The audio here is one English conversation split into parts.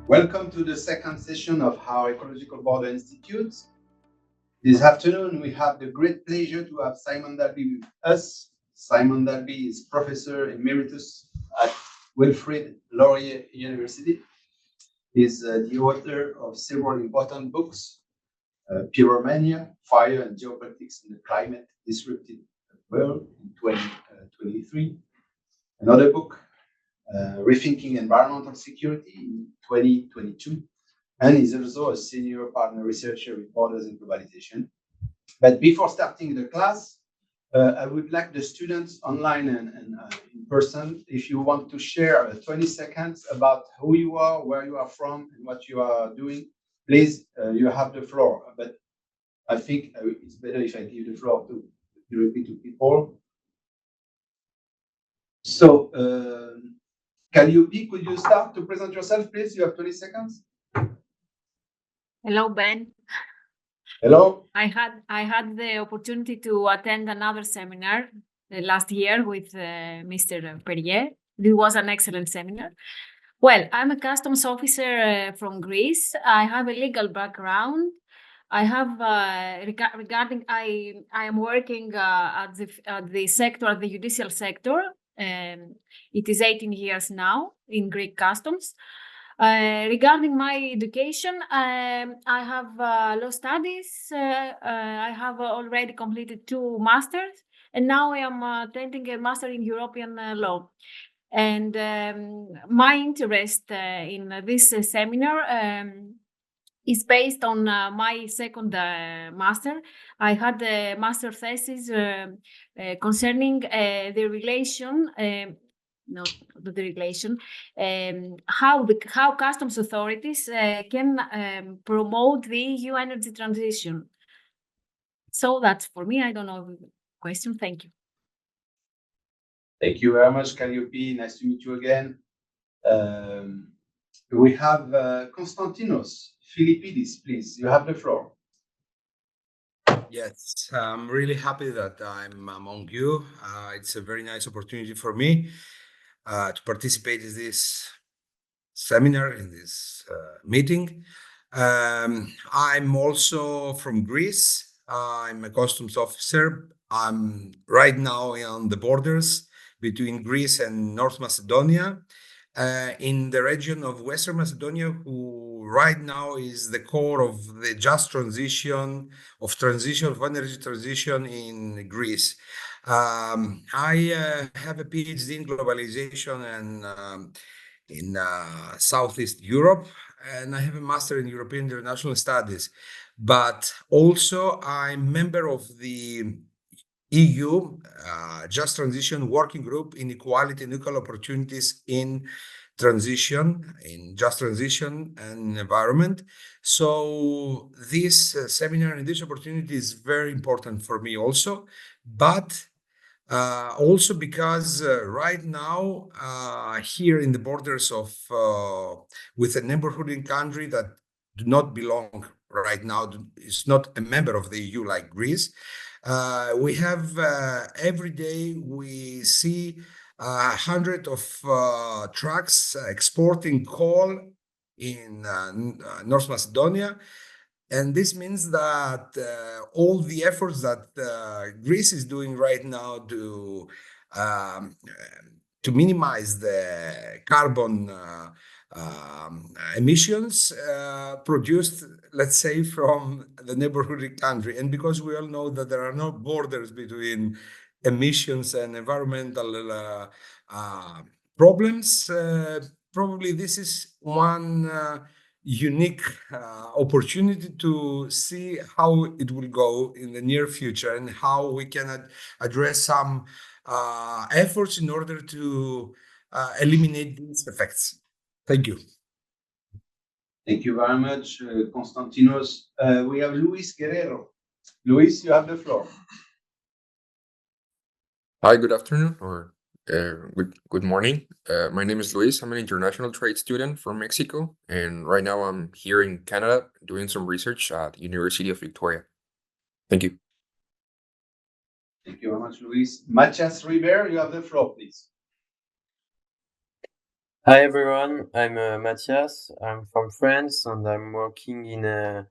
Welcome to the second session of our Ecological Border Institute. This afternoon, we have the great pleasure to have Simon Dalby with us. Simon Dalby is Professor Emeritus at Wilfrid Laurier University. He's the author of several important books, Pyromania, Fire and Geopolitics in the Climate Disrupted World in 2023. Another book, Rethinking Environmental Security in 2022, and is also a senior partner researcher with Borders and Globalization. But before starting the class, I would like the students online and in person, if you want to share 20 seconds about who you are, where you are from, and what you are doing, please, you have the floor. But I think it's better if I give the floor to directly to people. So, Calliope, could you start to present yourself, please? You have 20 seconds. Hello, Ben. Hello. I had the opportunity to attend another seminar last year with Mr. Perrier. It was an excellent seminar. Well, I'm a customs officer from Greece. I have a legal background. I have regarding I am working at the sector, at the judicial sector. It is 18 years now in Greek customs. Regarding my education, I have law studies. I have already completed 2 masters, and now I am attending a master in European law. And my interest in this seminar is based on my second master. I had a master thesis concerning the relation. Not the regulation, how customs authorities can promote the EU energy transition. So that's for me. I don't know the question. Thank you. Thank you very much, Calliope. Nice to meet you again. We have Konstantinos Philippidis, please. You have the floor. Yes, I'm really happy that I'm among you. It's a very nice opportunity for me to participate in this seminar, in this meeting. I'm also from Greece. I'm a customs officer. I'm right now on the borders between Greece and North Macedonia, in the region of Western Macedonia, who right now is the core of the just transition of energy transition in Greece. I have a PhD in globalization and in Southeast Europe, and I have a master in European International Studies. But also, I'm member of the EU Just Transition Working Group in Equality and Equal Opportunities in Transition, in Just Transition and Environment. So this seminar and this opportunity is very important for me also, but also because right now here in the borders of with a neighborhood country that do not belong right now, is not a member of the EU like Greece. We have every day we see 100 of trucks exporting coal in North Macedonia. And this means that all the efforts that Greece is doing right now um, to minimize the carbon emissions produced, let's say, from the neighborhood country. And because we all know that there are no borders between emissions and environmental problems, probably this is one unique opportunity to see how it will go in the near future and how we can address some efforts in order to eliminate these effects. Thank you. Thank you very much, Konstantinos. We have Luis Guerrero. Luis, you have the floor. Hi, good afternoon or good morning. My name is Luis. I'm an international trade student from Mexico, and right now I'm here in Canada doing some research at the University of Victoria. Thank you. Thank you very much, Luis. Matias River, you have the floor, please. Hi everyone, I'm Matthias. I'm from France and I'm working in a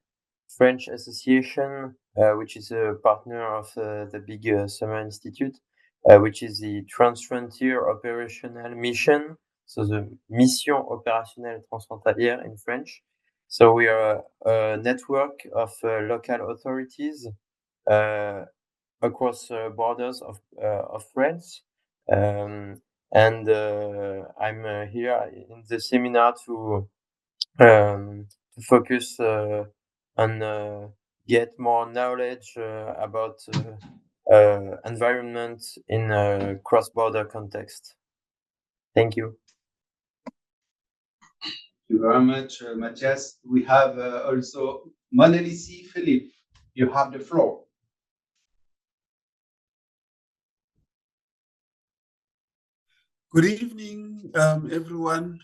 French association, which is a partner of the big Summer Institute, which is the Transfrontier Operational Mission. So the Mission Opérationnelle Transfrontalière in French. So we are a network of local authorities uh, across borders of France. Um, and I'm here in the seminar to focus on get more knowledge about environment in a cross-border context. Thank you. Thank you very much, Matthias. We have also Monelisi Philippe. You have the floor. Good evening, everyone.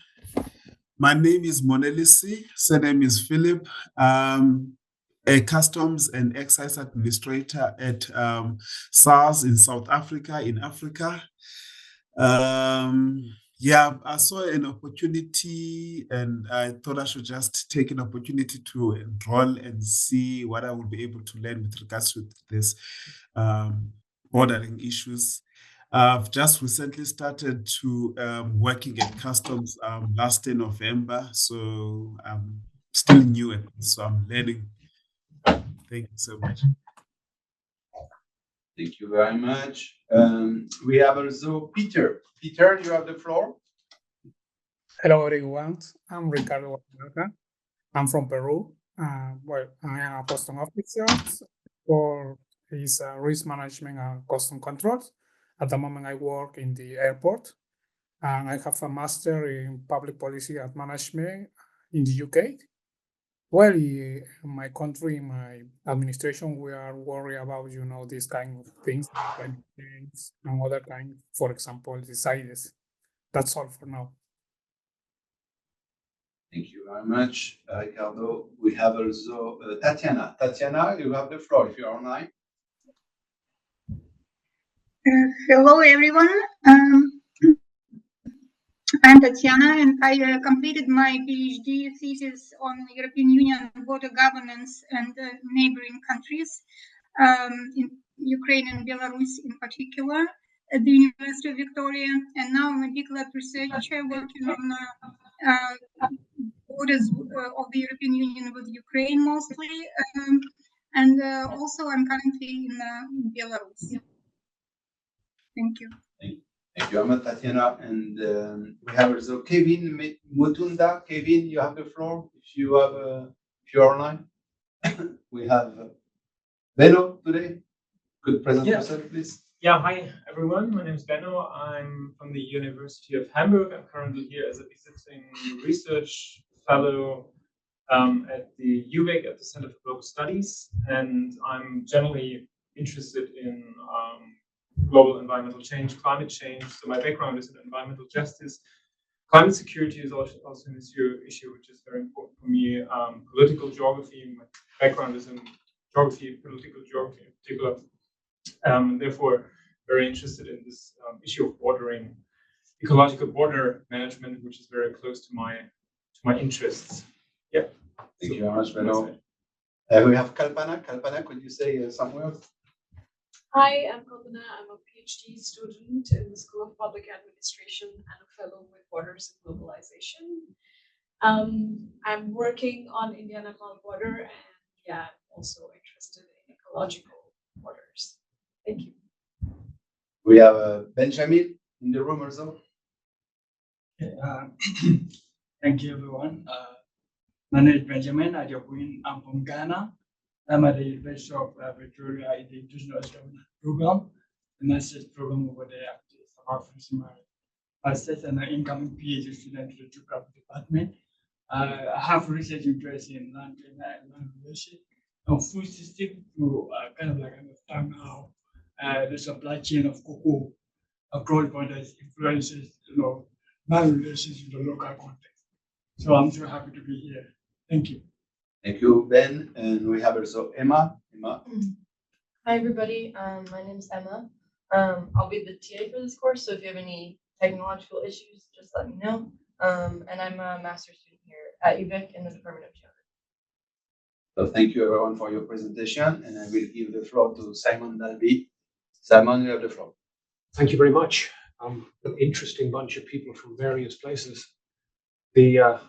My name is Monelisi. Surname is Philip. A customs and excise administrator at SARS in South Africa, in Africa. Yeah, I saw an opportunity and I thought I should just take an opportunity to enroll and see what I will be able to learn with regards to this bordering issues. I've just recently started to working at customs last November, so I'm still new at this, so I'm learning. Thank you so much. Thank you very much. We have also Peter. Peter, you have the floor. Hello, everyone. I'm Ricardo Guadalajara. I'm from Peru. Well, I am a custom officer for risk management and custom controls. At the moment, I work in the airport, and I have a master in public policy and management in the UK. Well, in my country, in my administration, we are worried about these kind of things, like climate change and other kind. For example, the CITES. That's all for now. Thank you very much, Ricardo. We have also Tatiana. Tatiana, you have the floor if you're online. Hello, everyone. I'm Tatiana, and I completed my PhD thesis on European Union border governance and neighboring countries, in Ukraine and Belarus in particular, at the University of Victoria. And now I'm a big lab researcher working on borders of the European Union with Ukraine mostly. And also I'm currently in Belarus. Thank you. Thank you very much, Tatiana. And we have also Kevin Mutunda. Kevin, you have the floor if you're online. We have Benno today. Could present yourself, please. Yeah, hi everyone. My name is Benno. I'm from the University of Hamburg. I'm currently here as a visiting research fellow at the UVic at the Center for Global Studies, and I'm generally interested in global environmental change, climate change. So my background is in environmental justice. Climate security is also an issue which is very important for me. Political geography. My background is in geography, political geography in particular. Therefore, very interested in this issue of bordering, ecological border management, which is very close to my interests. Yeah. Thank you very much, Benno. We have Kalpana. Kalpana, could you say some words? Hi, I'm Kalpana. I'm a PhD student in the School of Public Administration and a fellow with Borders and Globalization. I'm working on India-Nepal border, and I'm also interested in ecological borders. Thank you. We have Benjamin in the room also. Thank you, everyone. My name is Benjamin. I'm from Ghana. I'm at the University of Victoria in the International Development Program. The master's program over there is about finishing my master's and an incoming PhD student to the Geography Department. I have research interest in land relationship and food system to kind of like understand how the supply chain of cocoa across borders influences, land relations in the local context. So I'm so happy to be here. Thank you. Thank you, Ben. And we have also Emma. Emma. Hi, everybody. My name is Emma. I'll be the TA for this course, so if you have any technological issues, just let me know. and I'm a master's student here at UVic in the Department of Geography. So thank you everyone for your presentation, and I will give the floor to Simon Dalby. Simon, you have the floor. Thank you very much. An interesting bunch of people from various places. The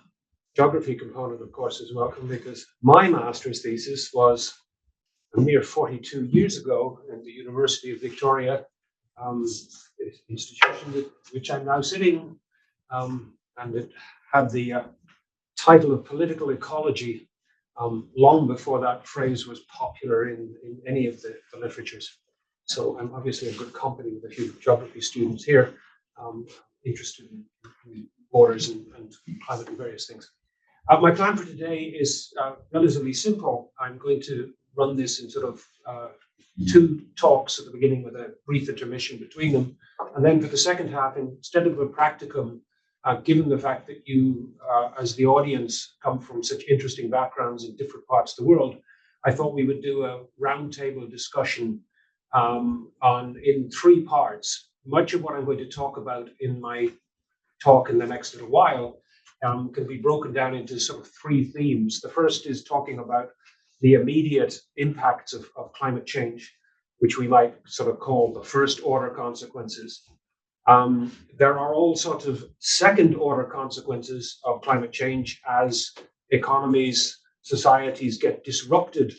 geography component, of course, is welcome because my master's thesis was a mere 42 years ago in the University of Victoria, the institution with which I'm now sitting, and it had the title of political ecology long before that phrase was popular in any of the literatures. So I'm obviously in good company with a few geography students here, interested in borders and climate and various things. My plan for today is relatively simple. I'm going to run this in sort of two talks at the beginning with a brief intermission between them. And then for the second half, instead of a practicum, given the fact that you, as the audience, come from such interesting backgrounds in different parts of the world, I thought we would do a roundtable discussion in three parts. Much of what I'm going to talk about in my talk in the next little while can be broken down into sort of three themes. The first is talking about the immediate impacts of climate change, which we might sort of call the first order consequences. There are all sorts of second order consequences of climate change as economies, societies get disrupted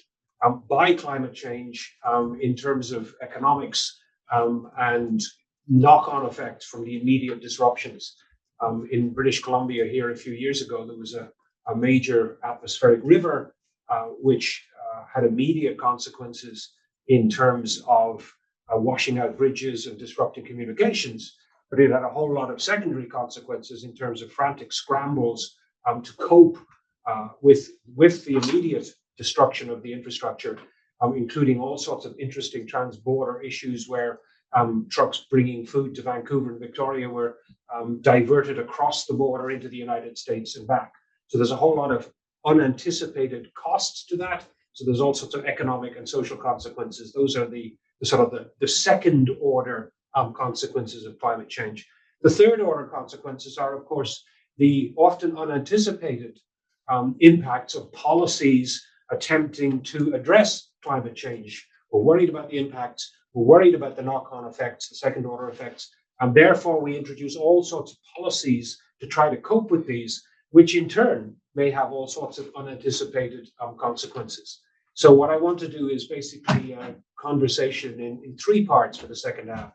by climate change in terms of economics and knock-on effects from the immediate disruptions. In British Columbia here a few years ago, there was a major atmospheric river which had immediate consequences in terms of washing out bridges and disrupting communications, but it had a whole lot of secondary consequences in terms of frantic scrambles to cope with the immediate destruction of the infrastructure, including all sorts of interesting trans-border issues where trucks bringing food to Vancouver and Victoria were diverted across the border into the United States and back. So there's a whole lot of unanticipated costs to that. So there's all sorts of economic and social consequences. Those are the sort of the second order consequences of climate change. The third order consequences are, of course, the often unanticipated impacts of policies attempting to address climate change. We're worried about the impacts. We're worried about the knock-on effects, the second order effects, and therefore we introduce all sorts of policies to try to cope with these, which in turn may have all sorts of unanticipated consequences. So what I want to do is basically a conversation in three parts for the second half.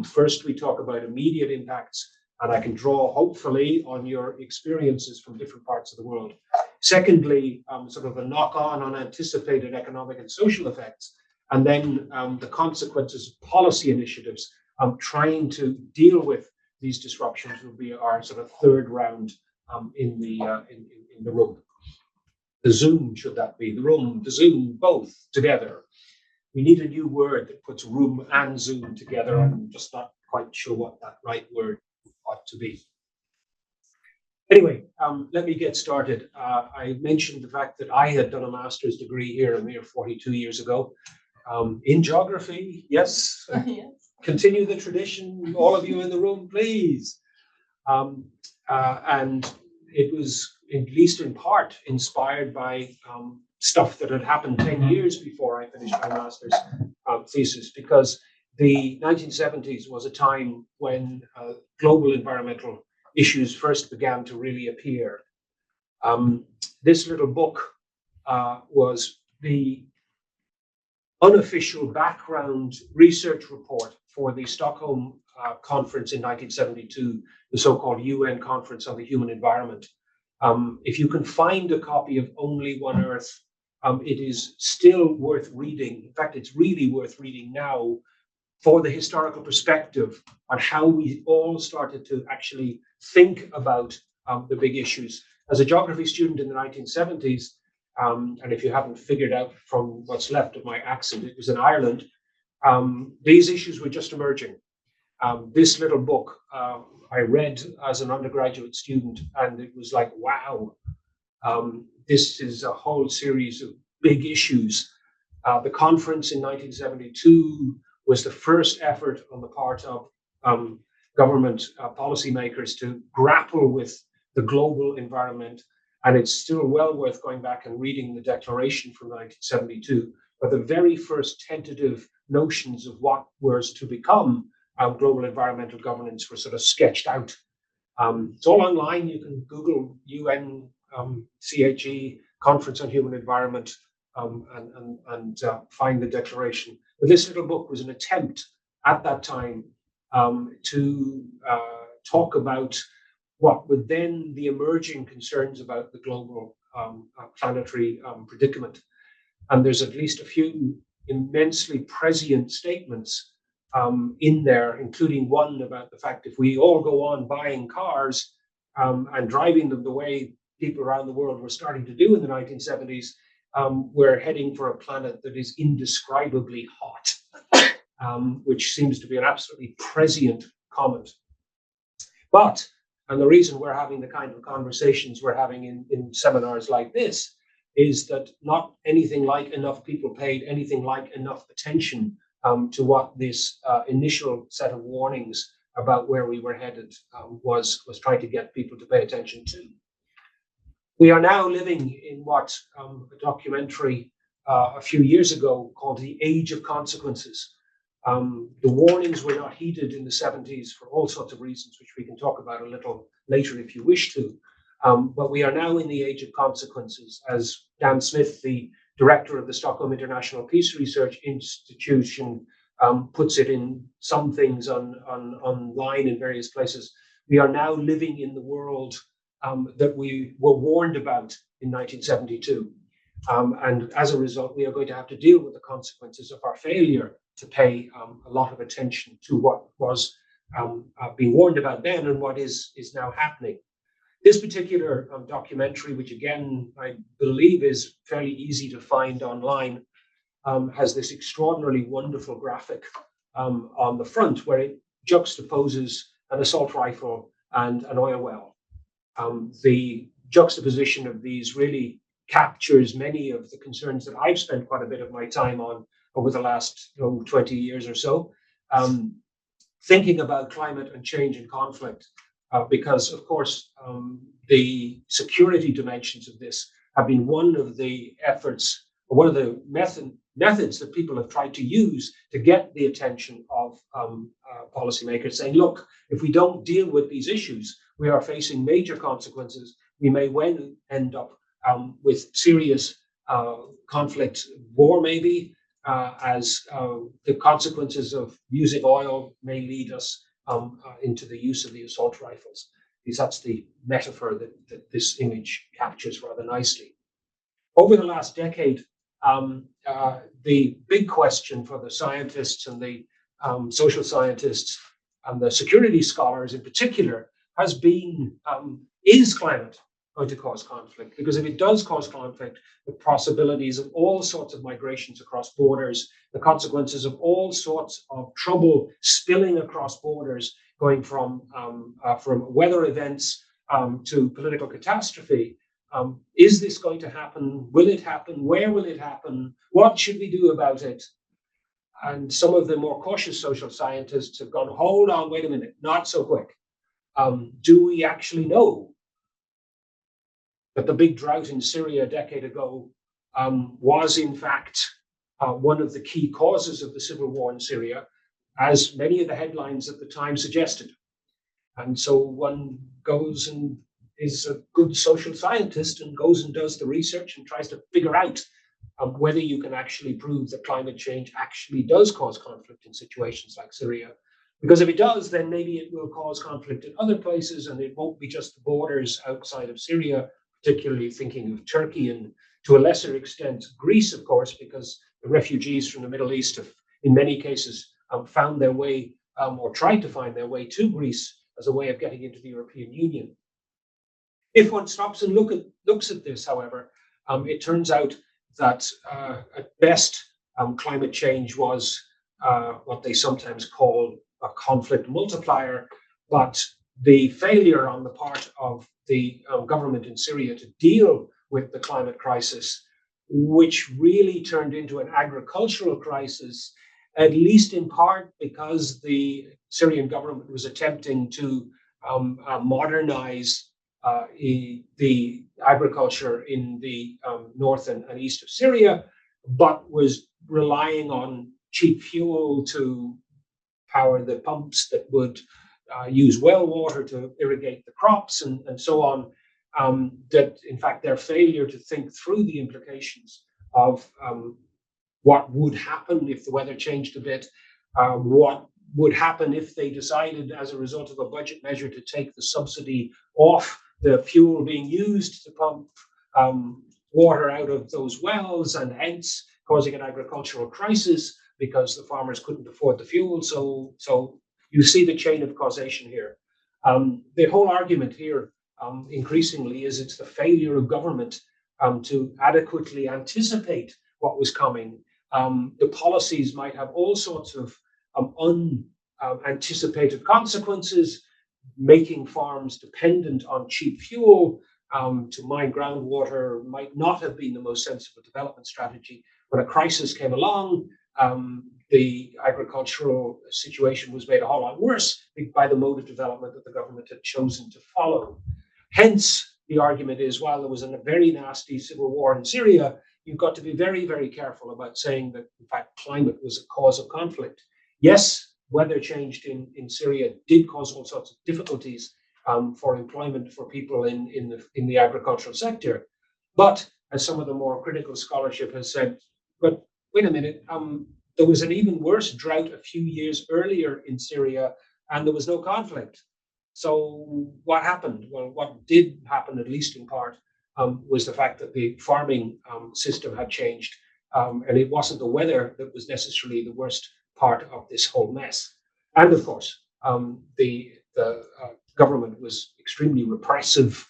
First, we talk about immediate impacts, and I can draw hopefully on your experiences from different parts of the world. Secondly, sort of the knock-on unanticipated economic and social effects, and then the consequences of policy initiatives trying to deal with these disruptions will be our sort of third round in the room. The Zoom, should that be, the room, the Zoom, both together. We need a new word that puts room and Zoom together. I'm just not quite sure what that right word ought to be. Anyway, let me get started. I mentioned the fact that I had done a master's degree here a mere 42 years ago in geography. Yes. Yes. Continue the tradition, all of you in the room, please. And it was, at least in part, inspired by stuff that had happened 10 years before I finished my master's thesis, because the 1970s was a time when global environmental issues first began to really appear. This little book was the unofficial background research report for the Stockholm conference in 1972, the so-called UN Conference on the Human Environment. If you can find a copy of Only One Earth, it is still worth reading. In fact, it's really worth reading now for the historical perspective on how we all started to actually think about the big issues. As a geography student in the 1970s, and if you haven't figured out from what's left of my accent, it was in Ireland, these issues were just emerging. This little book I read as an undergraduate student, and it was like, wow, this is a whole series of big issues. The conference in 1972 was the first effort on the part of government policymakers to grapple with the global environment. And it's still well worth going back and reading the declaration from 1972, but the very first tentative notions of what was to become global environmental governance were sort of sketched out. It's all online. You can Google UN CHE Conference on Human Environment and find the declaration. But this little book was an attempt at that time to talk about what were then the emerging concerns about the global planetary predicament. And there's at least a few immensely prescient statements in there, including one about the fact if we all go on buying cars and driving them the way people around the world were starting to do in the 1970s, we're heading for a planet that is indescribably hot, which seems to be an absolutely prescient comment. But, and the reason we're having the kind of conversations we're having in seminars like this is that not anything like enough people paid anything like enough attention to what this initial set of warnings about where we were headed was trying to get people to pay attention to. We are now living in what a documentary a few years ago called The Age of Consequences. The warnings were not heeded in the 70s for all sorts of reasons, which we can talk about a little later if you wish to. But we are now in the age of consequences, as Dan Smith, the director of the Stockholm International Peace Research Institution, puts it in some things online in various places. We are now living in the world that we were warned about in 1972. And as a result, we are going to have to deal with the consequences of our failure to pay a lot of attention to what was being warned about then and what is now happening. This particular documentary, which again, I believe is fairly easy to find online, has this extraordinarily wonderful graphic on the front where it juxtaposes an assault rifle and an oil well. The juxtaposition of these really captures many of the concerns that I've spent quite a bit of my time on over the last 20 years or so, thinking about climate and change and conflict. Because, of course, the security dimensions of this have been one of the efforts, or one of the methods that people have tried to use to get the attention of policymakers, saying, look, if we don't deal with these issues, we are facing major consequences. We may well end up with serious conflict, war maybe, as the consequences of using oil may lead us into the use of the assault rifles, because that's the metaphor that this image captures rather nicely. Over the last decade, the big question for the scientists and the social scientists and the security scholars in particular has been, is climate going to cause conflict? Because if it does cause conflict, the possibilities of all sorts of migrations across borders, the consequences of all sorts of trouble spilling across borders, going from weather events to political catastrophe. Is this going to happen? Will it happen? Where will it happen? What should we do about it? And some of the more cautious social scientists have gone, hold on, wait a minute, not so quick. Do we actually know that the big drought in Syria a decade ago was in fact one of the key causes of the civil war in Syria, as many of the headlines at the time suggested? And so one goes and is a good social scientist and goes and does the research and tries to figure out whether you can actually prove that climate change actually does cause conflict in situations like Syria. Because if it does, then maybe it will cause conflict in other places, and it won't be just the borders outside of Syria, particularly thinking of Turkey and to a lesser extent Greece, of course, because the refugees from the Middle East have, in many cases, found their way or tried to find their way to Greece as a way of getting into the European Union. If one stops and looks at this, however, it turns out that at best, climate change was what they sometimes call a conflict multiplier, but the failure on the part of the government in Syria to deal with the climate crisis, which really turned into an agricultural crisis at least in part because the Syrian government was attempting to modernize the agriculture in the north and east of Syria, but was relying on cheap fuel to power the pumps that would use well water to irrigate the crops and so on. That in fact their failure to think through the implications of what would happen if the weather changed a bit, what would happen if they decided as a result of a budget measure to take the subsidy off the fuel being used to pump water out of those wells, and hence causing an agricultural crisis because the farmers couldn't afford the fuel. So you see the chain of causation here. The whole argument here increasingly is it's the failure of government to adequately anticipate what was coming. The policies might have all sorts of unanticipated consequences, making farms dependent on cheap fuel to mine groundwater might not have been the most sensible development strategy. When a crisis came along, the agricultural situation was made a whole lot worse by the mode of development that the government had chosen to follow. Hence, the argument is, while there was a very nasty civil war in Syria, you've got to be very, very careful about saying that, in fact, climate was a cause of conflict. Yes, weather changed in Syria did cause all sorts of difficulties for employment for people in the agricultural sector. But as some of the more critical scholarship has said, but wait a minute, there was an even worse drought a few years earlier in Syria, and there was no conflict. So what happened? Well, what did happen, at least in part, was the fact that the farming system had changed, and it wasn't the weather that was necessarily the worst part of this whole mess. And of course, the government was extremely repressive.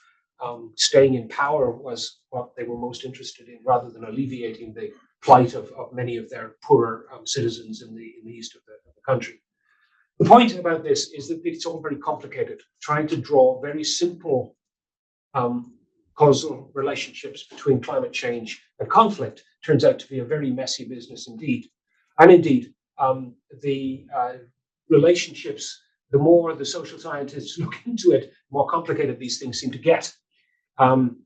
Staying in power was what they were most interested in, rather than alleviating the plight of many of their poorer citizens in the east of the country. The point about this is that it's all very complicated. Trying to draw very simple causal relationships between climate change and conflict turns out to be a very messy business indeed. And indeed, the relationships, the more the social scientists look into it, the more complicated these things seem to get. And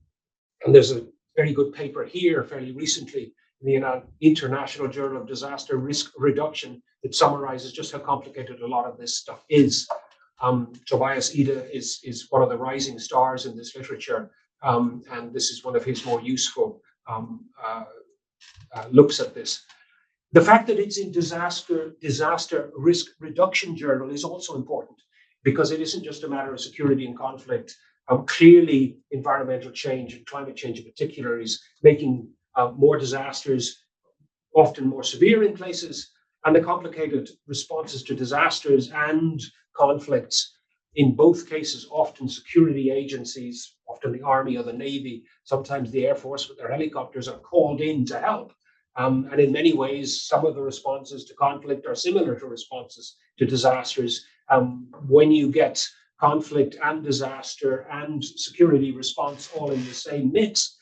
there's a very good paper here fairly recently in the International Journal of Disaster Risk Reduction that summarizes just how complicated a lot of this stuff is. Tobias Ida is one of the rising stars in this literature, and this is one of his more useful looks at this. The fact that it's in disaster risk reduction journal is also important, because it isn't just a matter of security and conflict. Clearly, environmental change and climate change in particular is making more disasters, often more severe in places, and the complicated responses to disasters and conflicts. In both cases, often security agencies, often the Army or the Navy, sometimes the Air Force with their helicopters, are called in to help. And in many ways, some of the responses to conflict are similar to responses to disasters. When you get conflict and disaster and security response all in the same mix,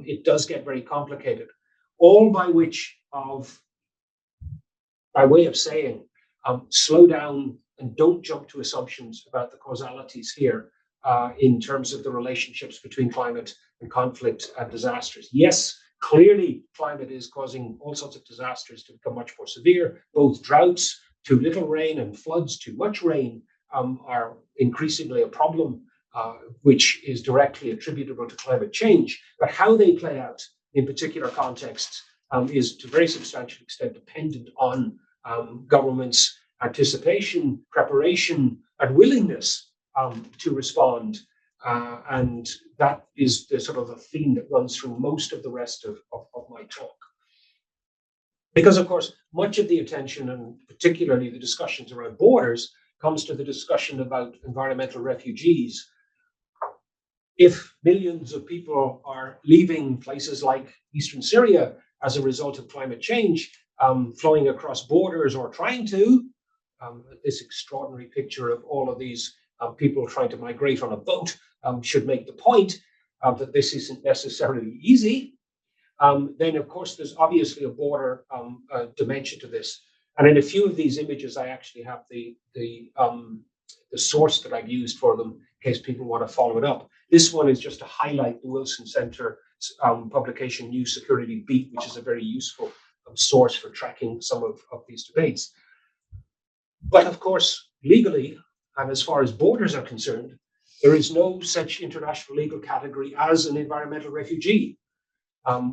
it does get very complicated. All by way of saying, slow down and don't jump to assumptions about the causalities here in terms of the relationships between climate and conflict and disasters. Yes, clearly climate is causing all sorts of disasters to become much more severe. Both droughts, too little rain, and floods, too much rain, are increasingly a problem which is directly attributable to climate change. But how they play out in particular contexts is to a very substantial extent dependent on governments' anticipation, preparation, and willingness to respond. And that is the sort of the theme that runs through most of the rest of my talk. Because, of course, much of the attention, and particularly the discussions around borders, comes to the discussion about environmental refugees. If millions of people are leaving places like eastern Syria as a result of climate change, flowing across borders or trying to, this extraordinary picture of all of these people trying to migrate on a boat should make the point that this isn't necessarily easy. Then, of course, there's obviously a border dimension to this. And in a few of these images, I actually have the source that I've used for them in case people want to follow it up. This one is just to highlight the Wilson Center publication, New Security Beat, which is a very useful source for tracking some of these debates. But of course, legally, and as far as borders are concerned, there is no such international legal category as an environmental refugee,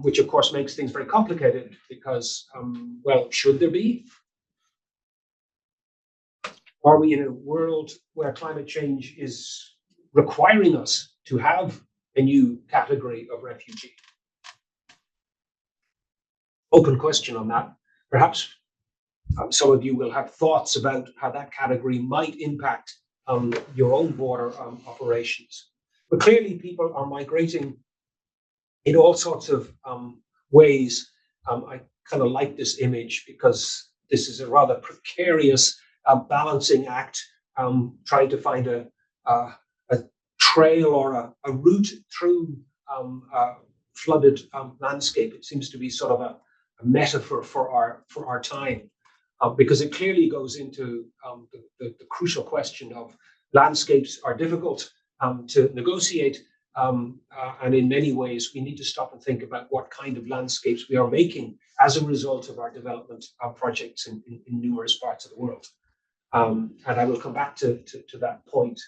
which of course makes things very complicated because, well, should there be? Are we in a world where climate change is requiring us to have a new category of refugee? Open question on that. Perhaps some of you will have thoughts about how that category might impact your own border operations. But clearly people are migrating in all sorts of ways. I kind of like this image because this is a rather precarious balancing act, trying to find a trail or a route through flooded landscape. It seems to be sort of a metaphor for our time, because it clearly goes into the crucial question of landscapes are difficult to negotiate, and in many ways we need to stop and think about what kind of landscapes we are making as a result of our development projects in numerous parts of the world. And I will come back to that point.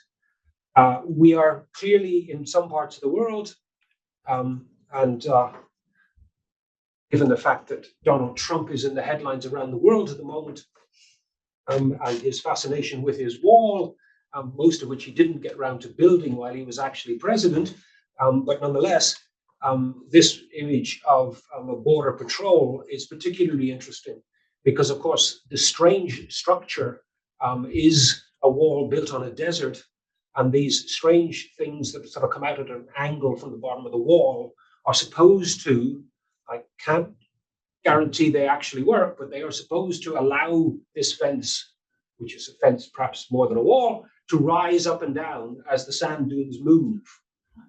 We are clearly in some parts of the world, and given the fact that Donald Trump is in the headlines around the world at the moment, and his fascination with his wall, most of which he didn't get around to building while he was actually president, but nonetheless, this image of a border patrol is particularly interesting because, of course, the strange structure is a wall built on a desert, and these strange things that sort of come out at an angle from the bottom of the wall are supposed to, I can't guarantee they actually work, but they are supposed to allow this fence, which is a fence perhaps more than a wall, to rise up and down as the sand dunes move.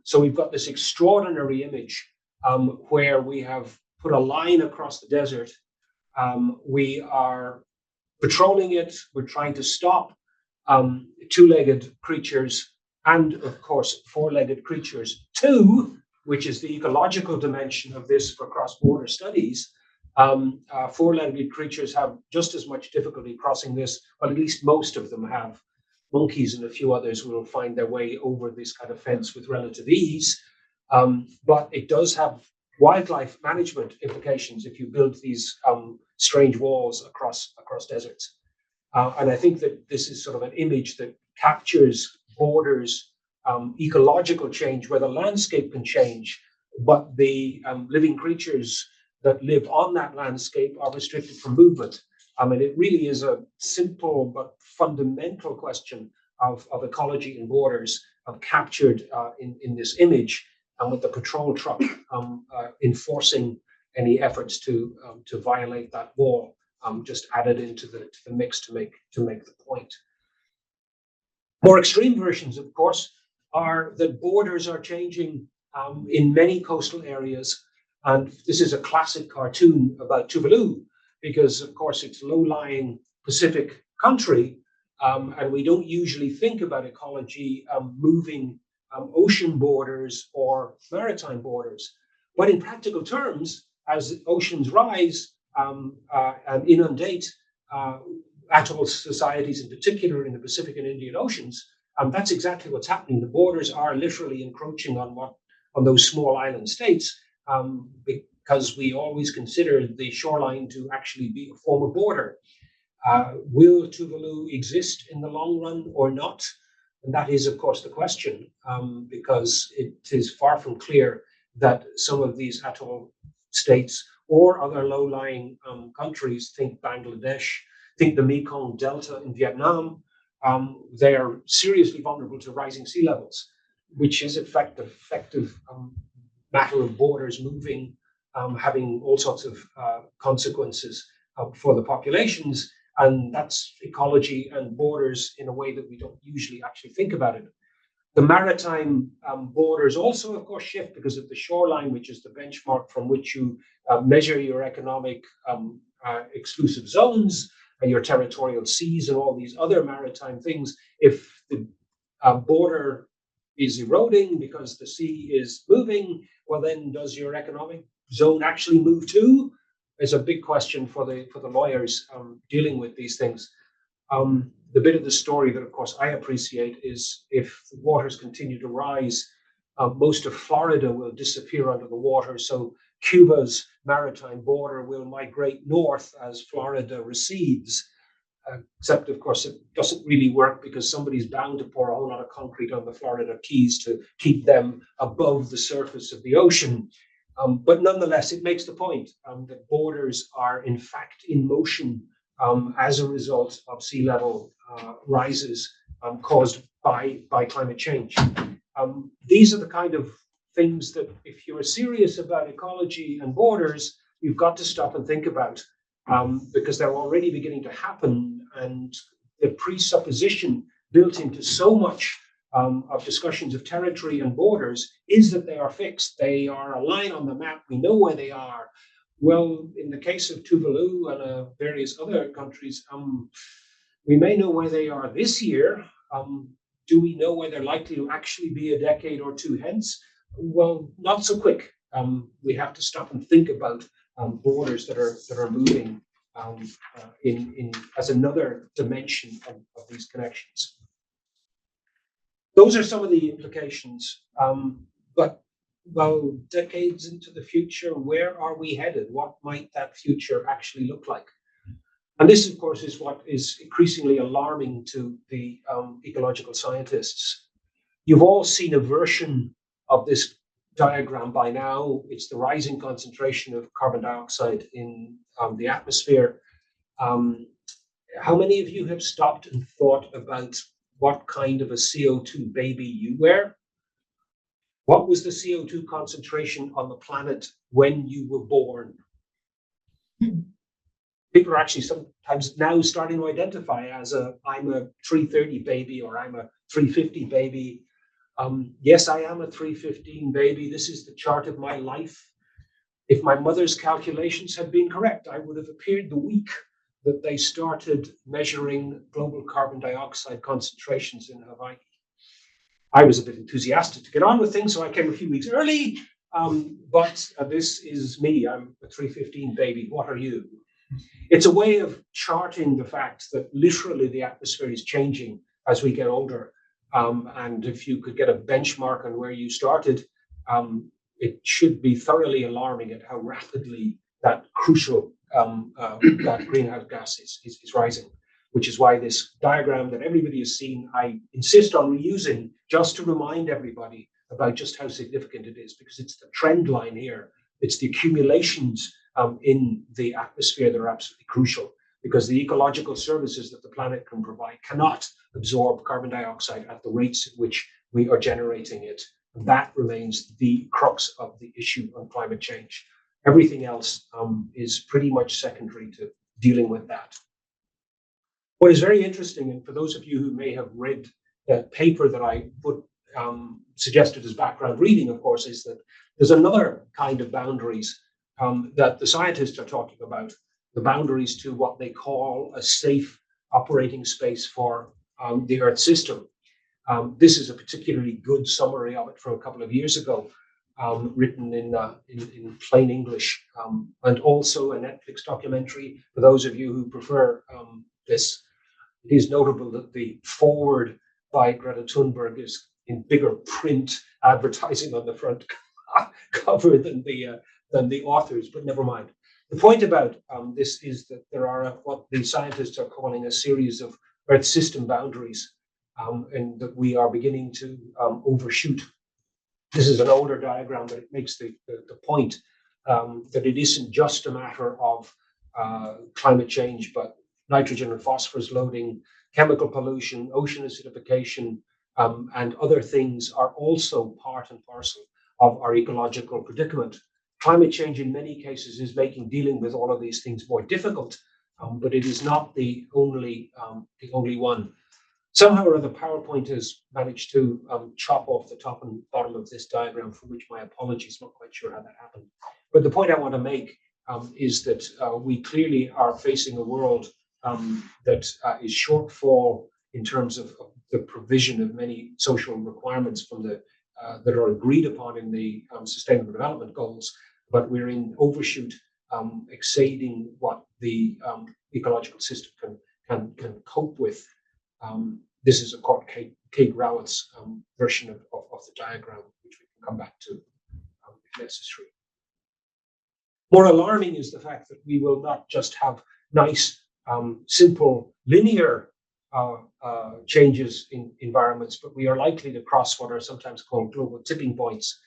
So we've got this extraordinary image where we have put a line across the desert. We are patrolling it. We're trying to stop two-legged creatures and, of course, four-legged creatures. Two, which is the ecological dimension of this for cross-border studies. Four-legged creatures have just as much difficulty crossing this, but at least most of them have. Monkeys and a few others will find their way over this kind of fence with relative ease. But it does have wildlife management implications if you build these strange walls across deserts. And I think that this is sort of an image that captures borders, ecological change, where the landscape can change, but the living creatures that live on that landscape are restricted from movement. And it really is a simple but fundamental question of ecology and borders captured in this image, and with the patrol truck enforcing any efforts to violate that wall, just added into the mix to make the point. More extreme versions, of course, are that borders are changing in many coastal areas. And this is a classic cartoon about Tuvalu, because, of course, it's low-lying Pacific country, and we don't usually think about ecology moving ocean borders or maritime borders. But in practical terms, as oceans rise and inundate atoll societies, in particular in the Pacific and Indian Oceans, that's exactly what's happening. The borders are literally encroaching on those small island states, because we always consider the shoreline to actually be a form of border. Will Tuvalu exist in the long run or not? And that is, of course, the question, because it is far from clear that some of these atoll states or other low-lying countries, think Bangladesh, think the Mekong Delta in Vietnam, they are seriously vulnerable to rising sea levels, which is in fact an effective matter of borders moving, having all sorts of consequences for the populations. And that's ecology and borders in a way that we don't usually actually think about it. The maritime borders also, of course, shift because of the shoreline, which is the benchmark from which you measure your economic exclusive zones. your territorial seas and all these other maritime things. If the border is eroding because the sea is moving, well, then does your economic zone actually move too? Is a big question for the lawyers dealing with these things. The bit of the story that, of course, I appreciate is if the waters continue to rise, most of Florida will disappear under the water. So Cuba's maritime border will migrate north as Florida recedes. Except, of course, it doesn't really work because somebody's bound to pour a whole lot of concrete on the Florida Keys to keep them above the surface of the ocean. But nonetheless, it makes the point that borders are, in fact, in motion as a result of sea level rises caused by climate change. These are the kind of things that, if you're serious about ecology and borders, you've got to stop and think about, because they're already beginning to happen. And the presupposition built into so much of discussions of territory and borders is that they are fixed. They are a line on the map. We know where they are. Well, in the case of Tuvalu and various other countries, we may know where they are this year. Do we know where they're likely to actually be a decade or two hence? Well, not so quick. We have to stop and think about borders that are moving in as another dimension of these connections. Those are some of the implications. But well, decades into the future, where are we headed? What might that future actually look like? And this, of course, is what is increasingly alarming to the ecological scientists. You've all seen a version of this diagram by now. It's the rising concentration of carbon dioxide in the atmosphere. How many of you have stopped and thought about what kind of a CO2 baby you were? What was the CO2 concentration on the planet when you were born? People are actually sometimes now starting to identify as I'm a 330 baby or I'm a 350 baby. Yes, I am a 315 baby. This is the chart of my life. If my mother's calculations had been correct, I would have appeared the week that they started measuring global carbon dioxide concentrations in Hawaii. I was a bit enthusiastic to get on with things, so I came a few weeks early. But this is me. I'm a 315 baby. What are you? It's a way of charting the fact that literally the atmosphere is changing as we get older. And if you could get a benchmark on where you started, it should be thoroughly alarming at how rapidly that crucial that greenhouse gas is rising, which is why this diagram that everybody has seen, I insist on reusing just to remind everybody about just how significant it is, because it's the trend line here. It's the accumulations in the atmosphere that are absolutely crucial, because the ecological services that the planet can provide cannot absorb carbon dioxide at the rates at which we are generating it. And that remains the crux of the issue on climate change. Everything else is pretty much secondary to dealing with that. What is very interesting, and for those of you who may have read the paper that I suggested as background reading, of course, is that there's another kind of boundaries that the scientists are talking about, the boundaries to what they call a safe operating space for the Earth system. This is a particularly good summary of it from a couple of years ago, written in plain English, and also a Netflix documentary for those of you who prefer this. It is notable that the forward by Greta Thunberg is in bigger print advertising on the front cover than the authors, but never mind. The point about this is that there are what the scientists are calling a series of Earth system boundaries, and that we are beginning to overshoot. This is an older diagram, but it makes the point that it isn't just a matter of climate change, but nitrogen and phosphorus loading, chemical pollution, ocean acidification, and other things are also part and parcel of our ecological predicament. Climate change in many cases is making dealing with all of these things more difficult, but it is not the only one. Somehow or other, PowerPoint has managed to chop off the top and bottom of this diagram, for which my apologies, not quite sure how that happened. But the point I want to make is that we clearly are facing a world that is shortfall in terms of the provision of many social requirements from the that are agreed upon in the Sustainable Development Goals, but we're in overshoot, exceeding what the ecological system can cope with. This is, of course, Kate Rowett's version of the diagram, which we can come back to if necessary. More alarming is the fact that we will not just have nice, simple, linear changes in environments, but we are likely to cross what are sometimes called global tipping points.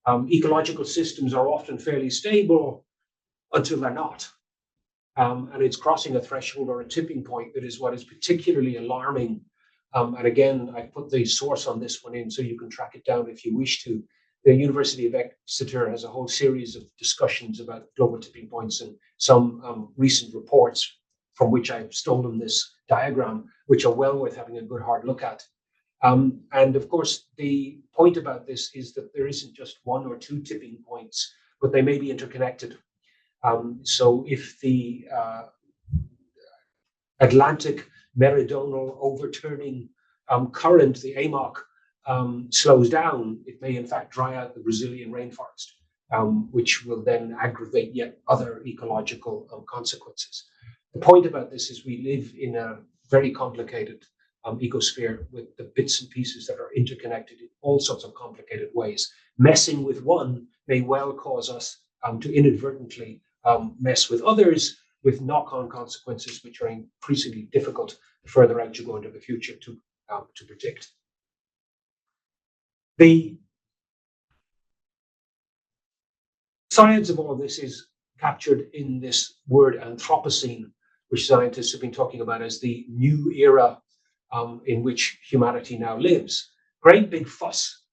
Ecological systems are often fairly stable until they're not. And it's crossing a threshold or a tipping point that is what is particularly alarming. And again, I put the source on this one in so you can track it down if you wish to. The University of Exeter has a whole series of discussions about global tipping points and some recent reports from which I've stolen this diagram, which are well worth having a good hard look at. And of course, the point about this is that there isn't just one or two tipping points, but they may be interconnected. So if the Atlantic meridional overturning current, the AMOC, slows down, it may in fact dry out the Brazilian rainforest, which will then aggravate yet other ecological consequences. The point about this is we live in a very complicated ecosphere with the bits and pieces that are interconnected in all sorts of complicated ways. Messing with one may well cause us to inadvertently mess with others, with knock-on consequences which are increasingly difficult the further out you go into the future to predict. The science of all of this is captured in this word Anthropocene, which scientists have been talking about as the new era in which humanity now lives. Great big fuss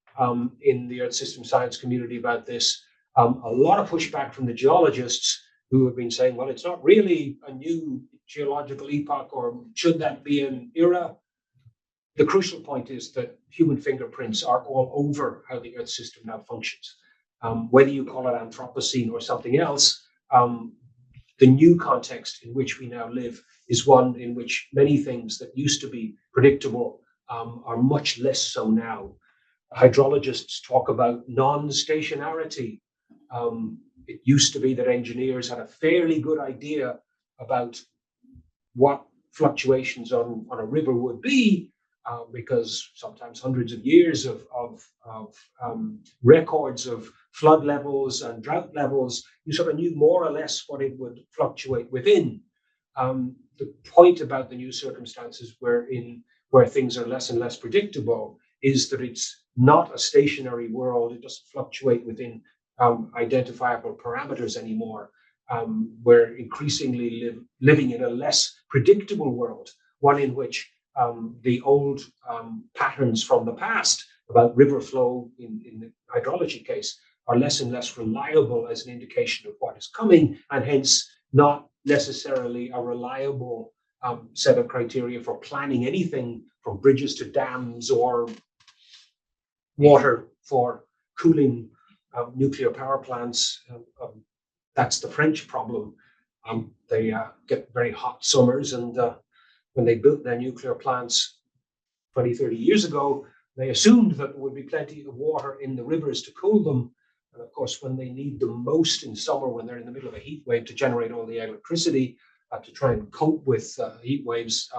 in the Earth System science community about this. A lot of pushback from the geologists who have been saying, well, it's not really a new geological epoch, or should that be an era? The crucial point is that human fingerprints are all over how the Earth system now functions. Whether you call it Anthropocene or something else, the new context in which we now live is one in which many things that used to be predictable are much less so now. Hydrologists talk about non-stationarity. It used to be that engineers had a fairly good idea about what fluctuations on a river would be, because sometimes hundreds of years of records of flood levels and drought levels, you sort of knew more or less what it would fluctuate within. The point about the new circumstances where things are less and less predictable is that it's not a stationary world. It doesn't fluctuate within identifiable parameters anymore. We're increasingly living in a less predictable world, one in which the old patterns from the past about river flow in the hydrology case are less and less reliable as an indication of what is coming, and hence not necessarily a reliable set of criteria for planning anything from bridges to dams or water for cooling nuclear power plants. That's the French problem. They get very hot summers, and when they built their nuclear plants 20, 30 years ago, they assumed that there would be plenty of water in the rivers to cool them. And of course, when they need the most in summer, when they're in the middle of a heat wave to generate all the electricity to try and cope with heat waves,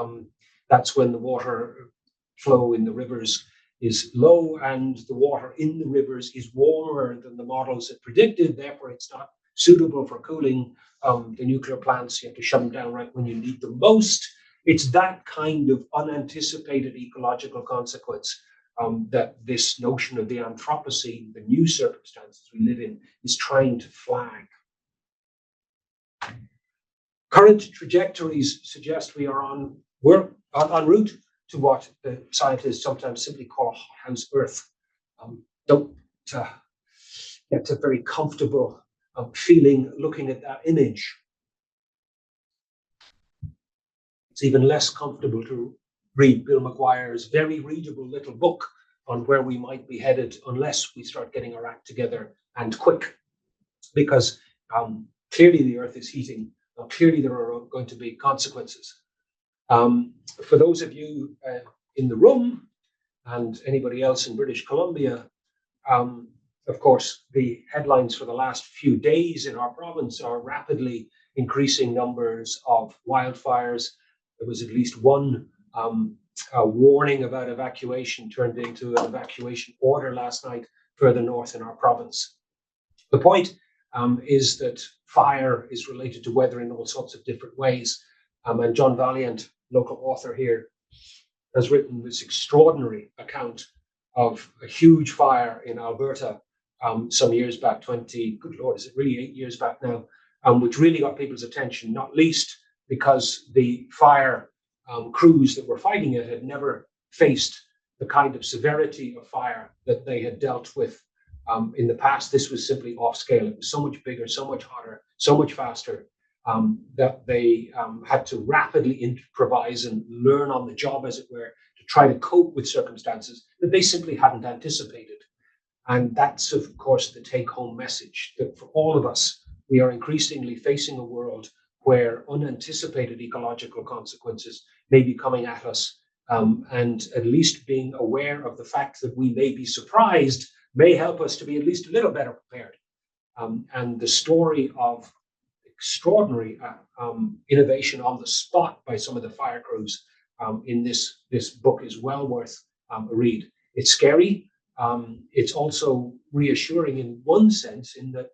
that's when the water flow in the rivers is low, and the water in the rivers is warmer than the models had predicted. Therefore, it's not suitable for cooling the nuclear plants. You have to shut them down right when you need them most. It's that kind of unanticipated ecological consequence that this notion of the Anthropocene, the new circumstances we live in, is trying to flag. Current trajectories suggest we are en route to what the scientists sometimes simply call a hothouse Earth. Don't get a very comfortable feeling looking at that image. It's even less comfortable to read Bill McGuire's very readable little book on where we might be headed unless we start getting our act together, and quick, because clearly the Earth is heating. Clearly there are going to be consequences. For those of you in the room and anybody else in British Columbia, of course, the headlines for the last few days in our province are rapidly increasing numbers of wildfires. There was at least one warning about evacuation turned into an evacuation order last night further north in our province. The point is that fire is related to weather in all sorts of different ways. And John Valiant, local author here, has written this extraordinary account of a huge fire in Alberta some years back, good Lord, is it really 8 years back now, which really got people's attention, not least because the fire crews that were fighting it had never faced the kind of severity of fire that they had dealt with in the past. This was simply off scale. It was so much bigger, so much hotter, so much faster that they had to rapidly improvise and learn on the job, as it were, to try to cope with circumstances that they simply hadn't anticipated. And that's, of course, the take-home message, that for all of us, we are increasingly facing a world where unanticipated ecological consequences may be coming at us. And at least being aware of the fact that we may be surprised may help us to be at least a little better prepared. And the story of extraordinary innovation on the spot by some of the fire crews in this book is well worth a read. It's scary. It's also reassuring in one sense, in that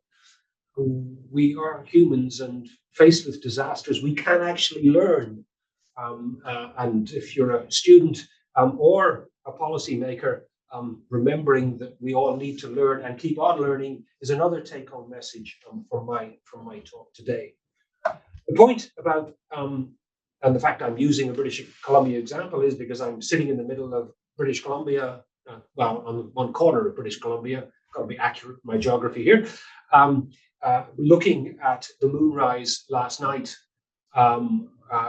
we are humans, and faced with disasters, we can actually learn. And if you're a student or a policymaker, remembering that we all need to learn and keep on learning is another take-home message from my talk today. The point about and the fact I'm using a British Columbia example is because I'm sitting in the middle of British Columbia, well, on one corner of British Columbia. Got to be accurate in my geography here. Looking at the moonrise last night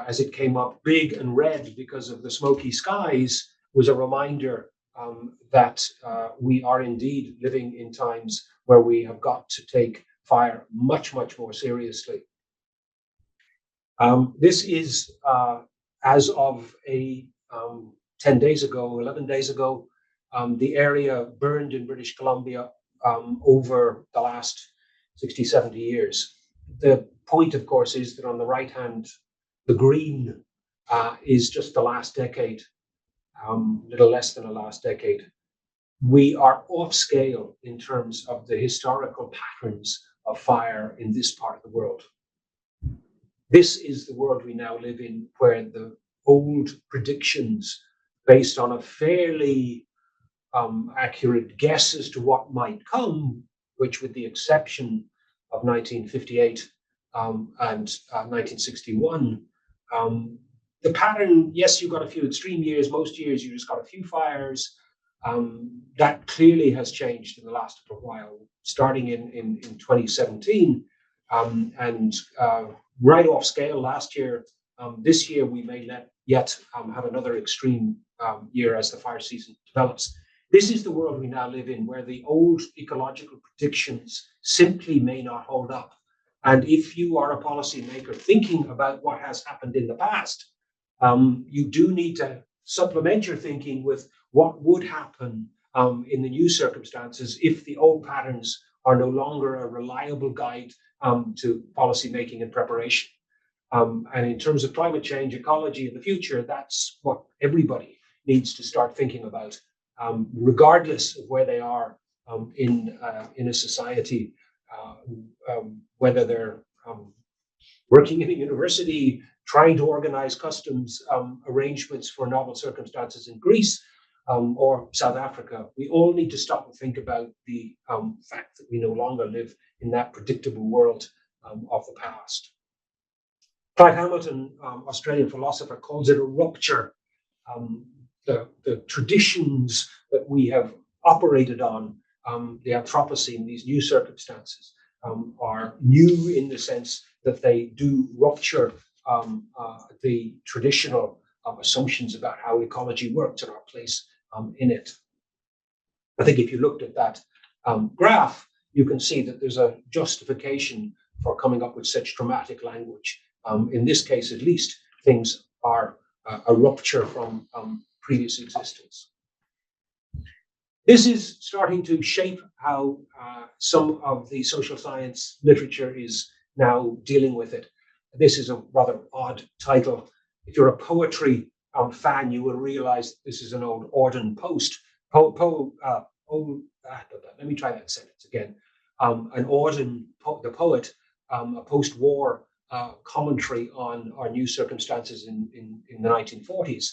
as it came up big and red because of the smoky skies was a reminder that we are indeed living in times where we have got to take fire much, much more seriously. This is, as of 10 days ago, 11 days ago, the area burned in British Columbia over the last 60, 70 years. The point, of course, is that on the right hand, the green is just the last decade, little less than the last decade. We are off scale in terms of the historical patterns of fire in this part of the world. This is the world we now live in, where the old predictions based on a fairly accurate guess as to what might come, which with the exception of 1958 and 1961, the pattern, yes, you got a few extreme years, most years you just got a few fires. That clearly has changed in the last little while, starting in 2017 and right off scale last year. This year we may not yet have another extreme year as the fire season develops. This is the world we now live in, where the old ecological predictions simply may not hold up. And if you are a policymaker thinking about what has happened in the past, you do need to supplement your thinking with what would happen in the new circumstances if the old patterns are no longer a reliable guide to policymaking and preparation. And in terms of climate change, ecology in the future, that's what everybody needs to start thinking about, regardless of where they are in a society, whether they're working in a university, trying to organize customs arrangements for novel circumstances in Greece or South Africa. We all need to stop and think about the fact that we no longer live in that predictable world of the past. Clive Hamilton, Australian philosopher, calls it a rupture. The traditions that we have operated on, the Anthropocene, these new circumstances, are new in the sense that they do rupture the traditional assumptions about how ecology works and our place in it. I think if you looked at that graph, you can see that there's a justification for coming up with such dramatic language. In this case, at least, things are a rupture from previous existence. This is starting to shape how some of the social science literature is now dealing with it. This is a rather odd title. If you're a poetry fan, you will realize this is an old Auden post. Let me try that sentence again. An Auden, the poet, a post-war commentary on our new circumstances in the 1940s.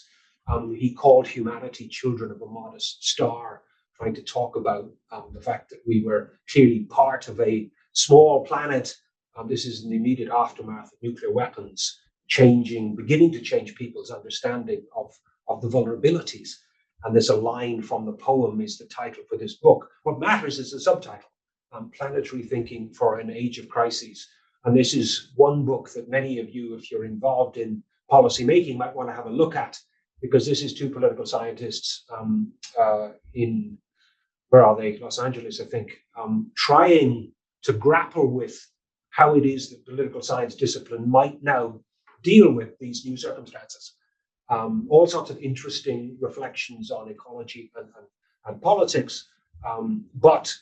He called humanity children of a modest star, trying to talk about the fact that we were clearly part of a small planet. This is in the immediate aftermath of nuclear weapons, beginning to change people's understanding of the vulnerabilities. And there's a line from the poem is the title for this book. What matters is the subtitle, Planetary Thinking for an Age of Crises. And this is one book that many of you, if you're involved in policy making, might want to have a look at, because this is two political scientists in, where are they? Los Angeles, I think, trying to grapple with how it is that political science discipline might now deal with these new circumstances. All sorts of interesting reflections on ecology and politics. But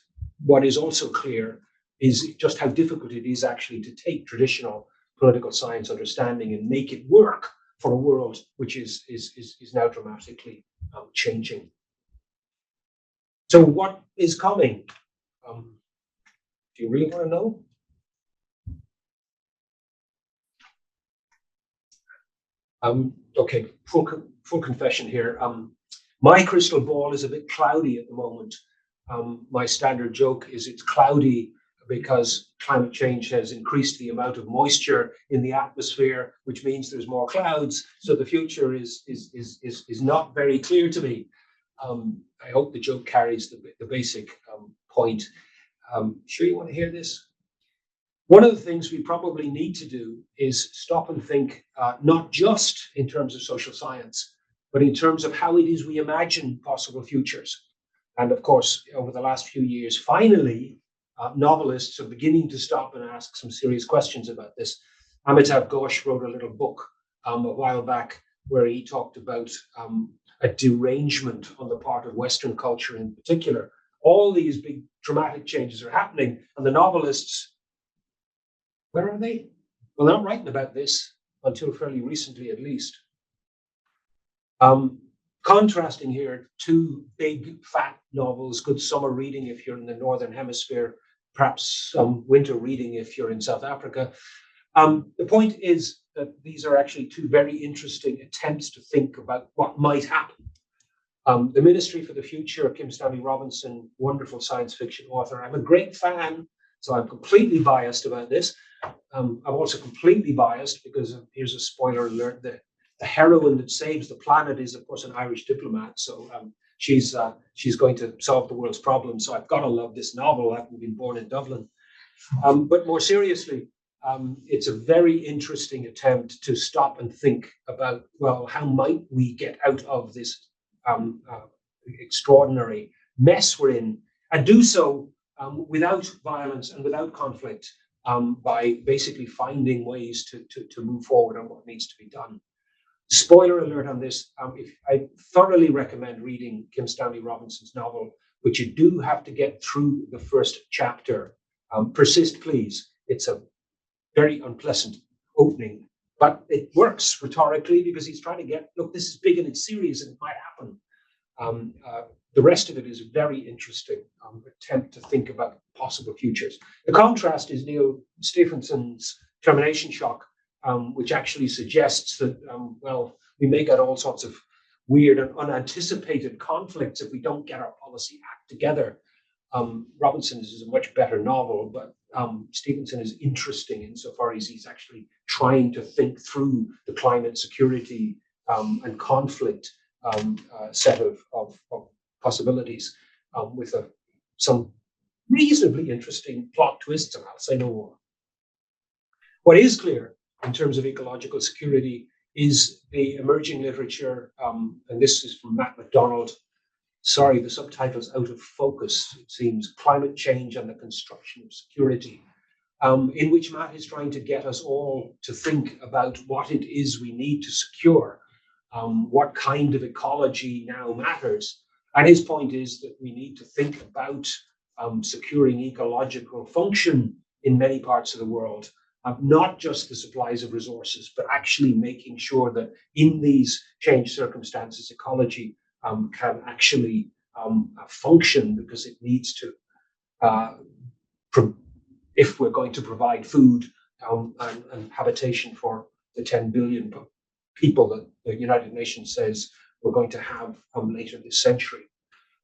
what is also clear is just how difficult it is actually to take traditional political science understanding and make it work for a world which is now dramatically changing. So what is coming? Do you really want to know? Okay, full confession here. My crystal ball is a bit cloudy at the moment. My standard joke is it's cloudy because climate change has increased the amount of moisture in the atmosphere, which means there's more clouds. So the future is not very clear to me. I hope the joke carries the basic point. Sure you want to hear this? One of the things we probably need to do is stop and think, not just in terms of social science, but in terms of how it is we imagine possible futures. And of course, over the last few years, finally, novelists are beginning to stop and ask some serious questions about this. Amitav Ghosh wrote a little book a while back where he talked about a derangement on the part of Western culture in particular. All these big dramatic changes are happening, and the novelists, where are they? Well, they're not writing about this until fairly recently, at least. Contrasting here, two big fat novels, good summer reading if you're in the Northern Hemisphere, perhaps some winter reading if you're in South Africa. The point is that these are actually two very interesting attempts to think about what might happen. The Ministry for the Future, Kim Stanley Robinson, wonderful science fiction author. I'm a great fan, so I'm completely biased about this. I'm also completely biased because here's a spoiler alert: the heroine that saves the planet is, of course, an Irish diplomat. So she's going to solve the world's problems. So I've got to love this novel, having been born in Dublin. But more seriously, it's a very interesting attempt to stop and think about, well, how might we get out of this extraordinary mess we're in, and do so without violence and without conflict, by basically finding ways to move forward on what needs to be done. Spoiler alert on this, I thoroughly recommend reading Kim Stanley Robinson's novel, but you do have to get through the first chapter. Persist, please. It's a very unpleasant opening, but it works rhetorically because he's trying to get, look, this is big and it's serious and it might happen. The rest of it is a very interesting attempt to think about possible futures. The contrast is Neil Stephenson's Termination Shock, which actually suggests that, well, we may get all sorts of weird and unanticipated conflicts if we don't get our policy act together. Robinson's is a much better novel, but Stephenson is interesting insofar as he's actually trying to think through the climate security and conflict set of possibilities with some reasonably interesting plot twists, and I'll say no more. What is clear in terms of ecological security is the emerging literature, and this is from Matt MacDonald. Sorry, the subtitle's out of focus, it seems. Climate Change and the Construction of Security, in which Matt is trying to get us all to think about what it is we need to secure. what kind of ecology now matters. And his point is that we need to think about securing ecological function in many parts of the world, not just the supplies of resources, but actually making sure that in these changed circumstances, ecology can actually function, because it needs to, if we're going to provide food and habitation for the 10 billion people that the United Nations says we're going to have later this century.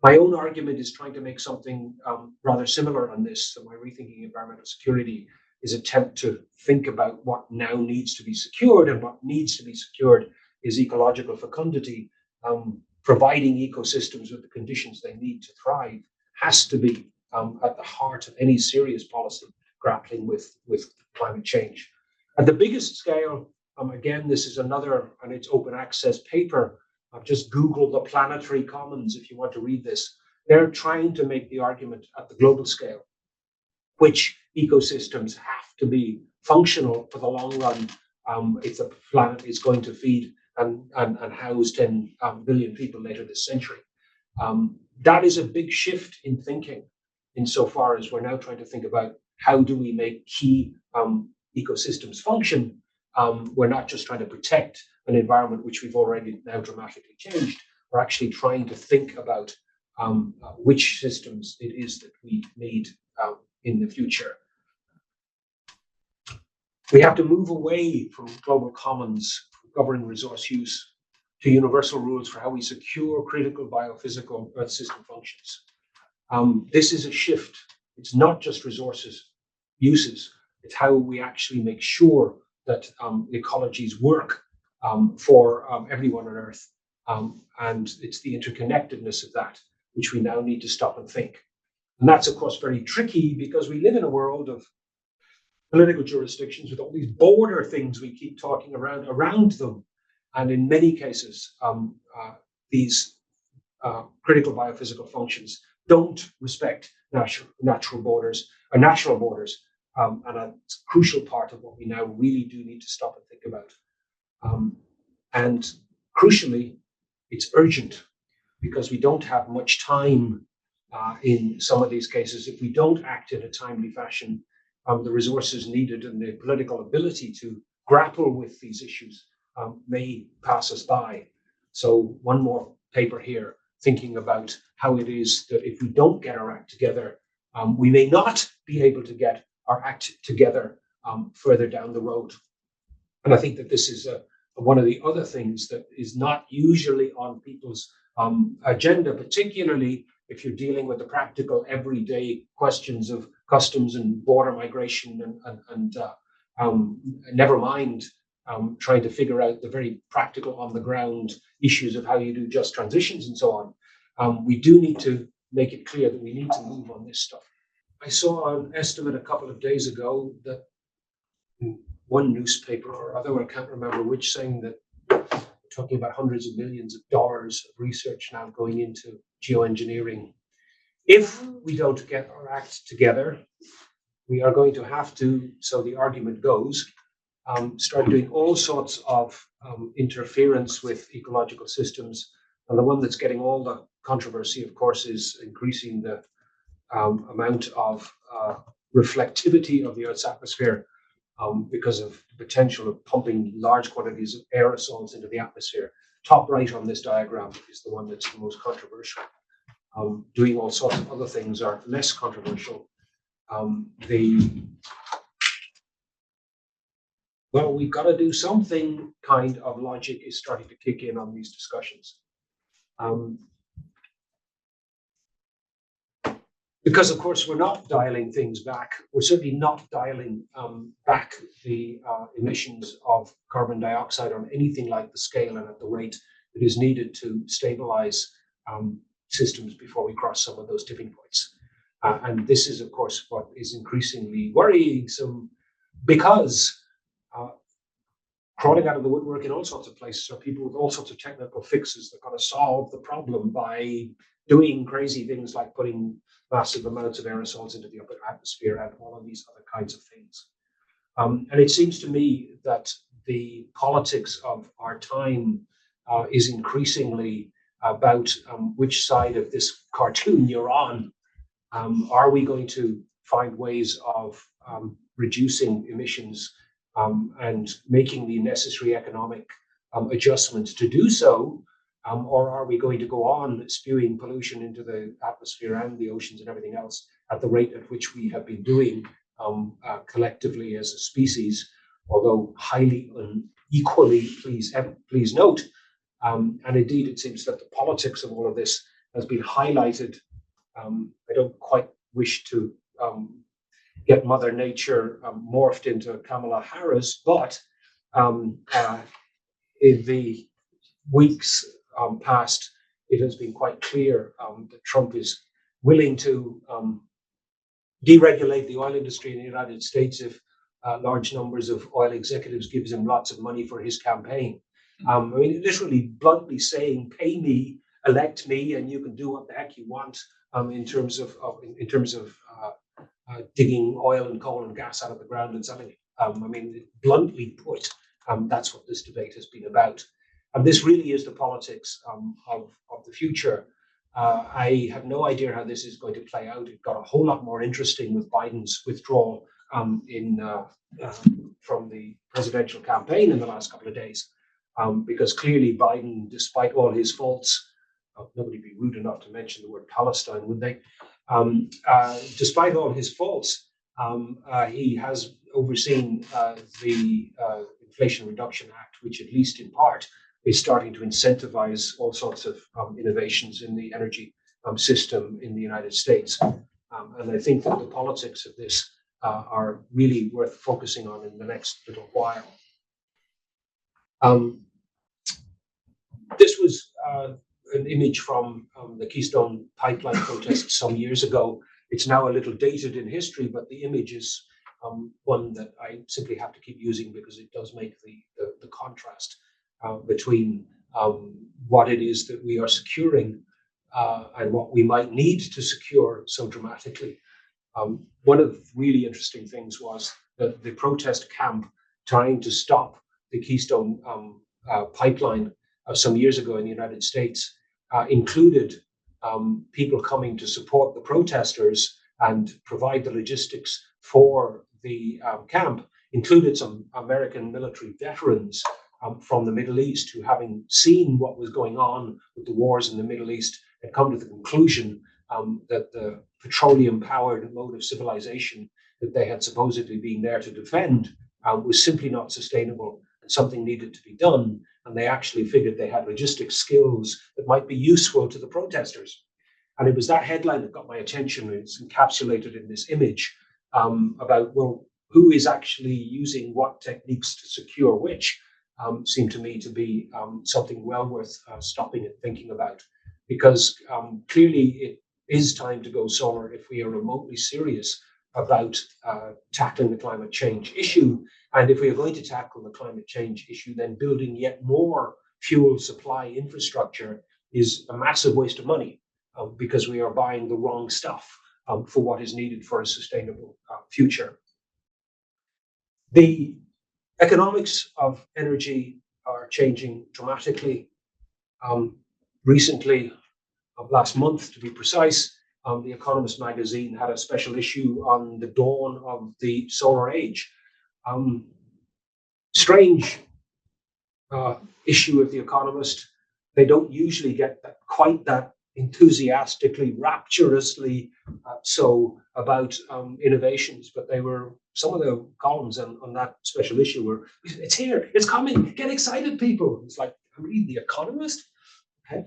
My own argument is trying to make something rather similar on this. So my Rethinking Environmental Security is attempt to think about what now needs to be secured, and what needs to be secured is ecological fecundity. Providing ecosystems with the conditions they need to thrive has to be at the heart of any serious policy grappling with climate change. At the biggest scale, again, this is another, and it's open access paper. Just Google the planetary commons if you want to read this. They're trying to make the argument at the global scale, which ecosystems have to be functional for the long run if the planet is going to feed and house 10 billion people later this century. That is a big shift in thinking, insofar as we're now trying to think about how do we make key ecosystems function. We're not just trying to protect an environment which we've already now dramatically changed. We're actually trying to think about which systems it is that we need in the future. We have to move away from global commons governing resource use to universal rules for how we secure critical biophysical Earth system functions. This is a shift. It's not just resources uses. It's how we actually make sure that ecologies work for everyone on Earth. And it's the interconnectedness of that which we now need to stop and think. And that's, of course, very tricky, because we live in a world of political jurisdictions with all these border things we keep talking around them. And in many cases, these critical biophysical functions don't respect natural borders or national borders. And a crucial part of what we now really do need to stop and think about. And crucially, it's urgent, because we don't have much time in some of these cases. If we don't act in a timely fashion, the resources needed and the political ability to grapple with these issues may pass us by. So one more paper here, thinking about how it is that if we don't get our act together, we may not be able to get our act together further down the road. And I think that this is one of the other things that is not usually on people's agenda, particularly if you're dealing with the practical everyday questions of customs and border migration and never mind trying to figure out the very practical on the ground issues of how you do just transitions and so on. We do need to make it clear that we need to move on this stuff. I saw an estimate a couple of days ago that one newspaper or other, I can't remember which, saying that we're talking about hundreds of millions of dollars of research now going into geoengineering. If we don't get our act together, we are going to have to, so the argument goes, start doing all sorts of interference with ecological systems. And the one that's getting all the controversy, of course, is increasing the amount of reflectivity of the Earth's atmosphere because of the potential of pumping large quantities of aerosols into the atmosphere. Top right on this diagram is the one that's the most controversial. Doing all sorts of other things are less controversial. Well, we've got to do something. Kind of logic is starting to kick in on these discussions. Because, of course, we're not dialing things back. We're certainly not dialing back the emissions of carbon dioxide on anything like the scale and at the rate that is needed to stabilize systems before we cross some of those tipping points. And this is, of course, what is increasingly worrisome, because crawling out of the woodwork in all sorts of places are people with all sorts of technical fixes that are going to solve the problem by doing crazy things like putting massive amounts of aerosols into the upper atmosphere and all of these other kinds of things. And it seems to me that the politics of our time is increasingly about which side of this cartoon you're on. Are we going to find ways of reducing emissions and making the necessary economic adjustments to do so? Or are we going to go on spewing pollution into the atmosphere and the oceans and everything else at the rate at which we have been doing collectively as a species, although highly unequally, please note. And indeed, it seems that the politics of all of this has been highlighted. I don't quite wish to get Mother Nature morphed into Kamala Harris, but in the weeks past, it has been quite clear that Trump is willing to deregulate the oil industry in the United States if large numbers of oil executives gives him lots of money for his campaign. I mean, literally bluntly saying, pay me, elect me, and you can do what the heck you want in terms of digging oil and coal and gas out of the ground and selling it. I mean, bluntly put, that's what this debate has been about. And this really is the politics of the future. I have no idea how this is going to play out. It got a whole lot more interesting with Biden's withdrawal from the presidential campaign in the last couple of days, because clearly Biden, despite all his faults, nobody would be rude enough to mention the word Palestine, would they? Despite all his faults, he has overseen the Inflation Reduction Act, which at least in part is starting to incentivize all sorts of innovations in the energy system in the United States. And I think that the politics of this are really worth focusing on in the next little while. This was an image from the Keystone Pipeline protests some years ago. It's now a little dated in history, but the image is one that I simply have to keep using because it does make the contrast between what it is that we are securing and what we might need to secure so dramatically. One of the really interesting things was that the protest camp trying to stop the Keystone pipeline some years ago in the United States included people coming to support the protesters and provide the logistics for the camp, included some American military veterans from the Middle East who, having seen what was going on with the wars in the Middle East, had come to the conclusion that the petroleum-powered mode of civilization that they had supposedly been there to defend was simply not sustainable and something needed to be done. And they actually figured they had logistics skills that might be useful to the protesters. And it was that headline that got my attention. It's encapsulated in this image about, well, who is actually using what techniques to secure which, seemed to me to be something well worth stopping and thinking about. Because clearly it is time to go solar if we are remotely serious about tackling the climate change issue. And if we are going to tackle the climate change issue, then building yet more fuel supply infrastructure is a massive waste of money because we are buying the wrong stuff for what is needed for a sustainable future. The economics of energy are changing dramatically. Recently, last month to be precise, The Economist magazine had a special issue on the dawn of the solar age. Strange issue of The Economist. They don't usually get quite that enthusiastically, rapturously so about innovations, but they were, some of the columns on that special issue were, it's here, it's coming, get excited, people. It's like, I'm reading The Economist. Okay.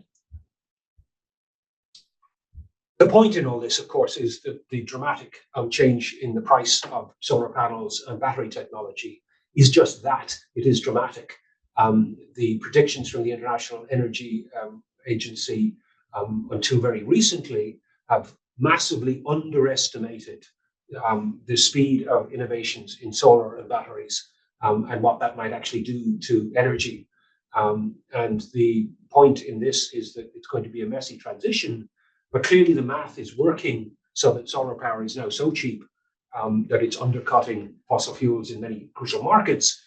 The point in all this, of course, is that the dramatic change in the price of solar panels and battery technology is just that. It is dramatic. The predictions from the International Energy Agency until very recently have massively underestimated the speed of innovations in solar and batteries and what that might actually do to energy. And the point in this is that it's going to be a messy transition. But clearly the math is working so that solar power is now so cheap that it's undercutting fossil fuels in many crucial markets.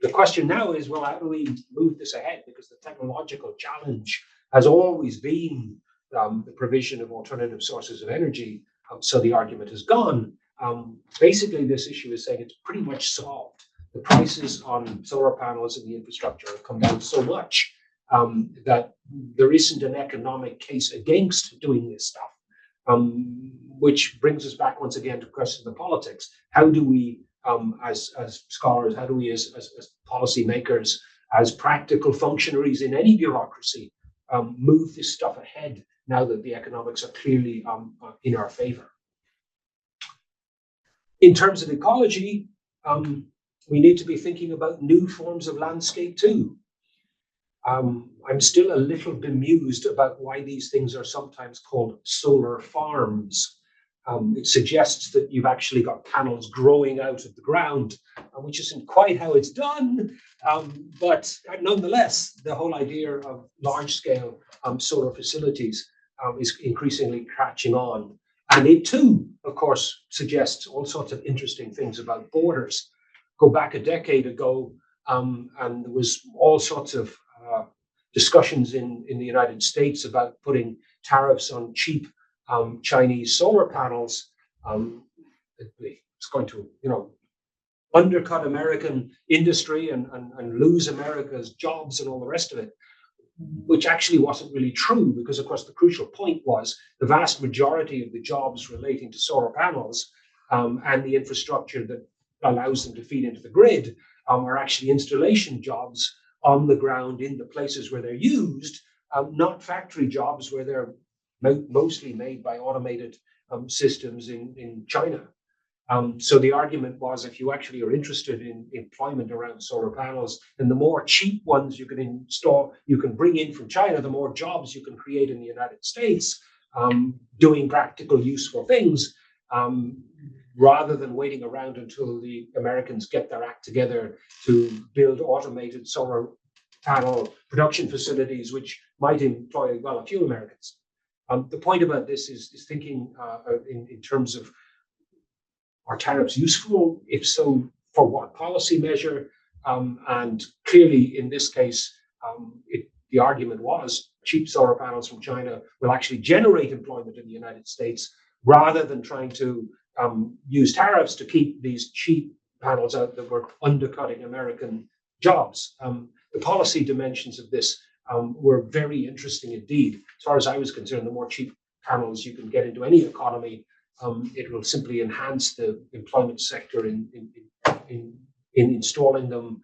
The question now is, well, how do we move this ahead? Because the technological challenge has always been the provision of alternative sources of energy. So the argument has gone. Basically, this issue is saying it's pretty much solved. The prices on solar panels and the infrastructure have come down so much that there isn't an economic case against doing this stuff. Which brings us back once again to the question of the politics. How do we, as scholars, how do we as policymakers, as practical functionaries in any bureaucracy, move this stuff ahead now that the economics are clearly in our favor? In terms of ecology, we need to be thinking about new forms of landscape too. I'm still a little bemused about why these things are sometimes called solar farms. It suggests that you've actually got panels growing out of the ground, which isn't quite how it's done. But nonetheless, the whole idea of large-scale solar facilities is increasingly catching on. And it too, of course, suggests all sorts of interesting things about borders. Go back a decade ago, and there was all sorts of discussions in the United States about putting tariffs on cheap Chinese solar panels. It's going to, undercut American industry and lose America's jobs and all the rest of it, which actually wasn't really true, because of course the crucial point was the vast majority of the jobs relating to solar panels and the infrastructure that allows them to feed into the grid are actually installation jobs on the ground in the places where they're used, not factory jobs where they're mostly made by automated systems in China. So the argument was, if you actually are interested in employment around solar panels, then the more cheap ones you can install, you can bring in from China, the more jobs you can create in the United States, doing practical, useful things, rather than waiting around until the Americans get their act together to build automated solar panel production facilities, which might employ, well, a few Americans. The point about this is thinking in terms of, are tariffs useful? If so, for what policy measure? And clearly, in this case, the argument was cheap solar panels from China will actually generate employment in the United States, rather than trying to use tariffs to keep these cheap panels out that were undercutting American jobs. The policy dimensions of this were very interesting indeed. As far as I was concerned, the more cheap panels you can get into any economy, it will simply enhance the employment sector in installing them,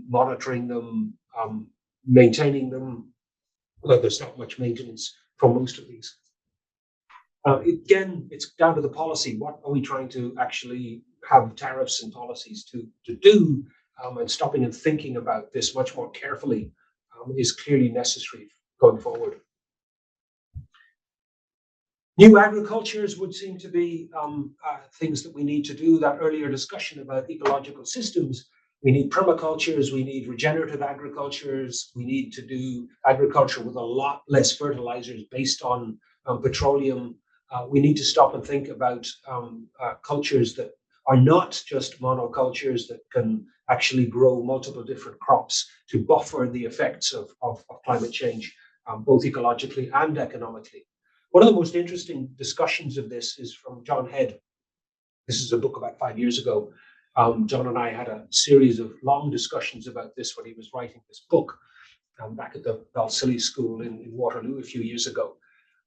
monitoring them, maintaining them. Although there's not much maintenance for most of these. Again, it's down to the policy. What are we trying to actually have tariffs and policies to do? And stopping and thinking about this much more carefully is clearly necessary going forward. New agricultures would seem to be things that we need to do. That earlier discussion about ecological systems, we need permacultures, we need regenerative agricultures, we need to do agriculture with a lot less fertilizers based on petroleum. We need to stop and think about cultures that are not just monocultures that can actually grow multiple different crops to buffer the effects of climate change, both ecologically and economically. One of the most interesting discussions of this is from John Head. This is a book about 5 years ago. John and I had a series of long discussions about this when he was writing this book back at the Balsillie School in Waterloo a few years ago.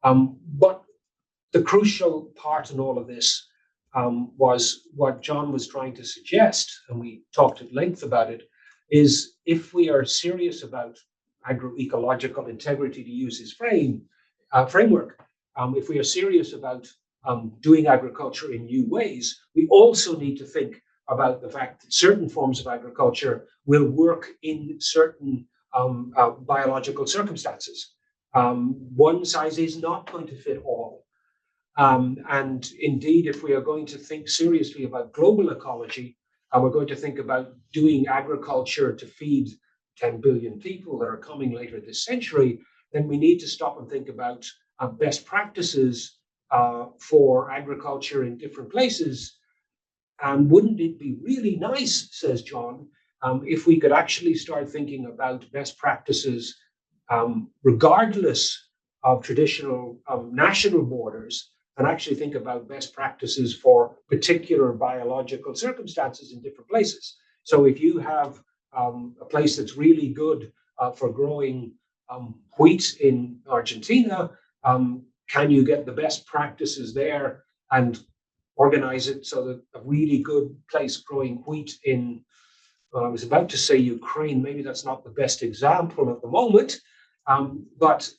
But the crucial part in all of this was what John was trying to suggest, and we talked at length about it, is if we are serious about agroecological integrity, to use his framework, if we are serious about doing agriculture in new ways, we also need to think about the fact that certain forms of agriculture will work in certain biological circumstances. One size is not going to fit all. And indeed, if we are going to think seriously about global ecology, and we're going to think about doing agriculture to feed 10 billion people that are coming later this century, then we need to stop and think about best practices for agriculture in different places. And wouldn't it be really nice, says John, if we could actually start thinking about best practices regardless of traditional national borders, and actually think about best practices for particular biological circumstances in different places. So if you have a place that's really good for growing wheat in Argentina, can you get the best practices there and organize it so that a really good place growing wheat in, I was about to say Ukraine, maybe that's not the best example at the moment, but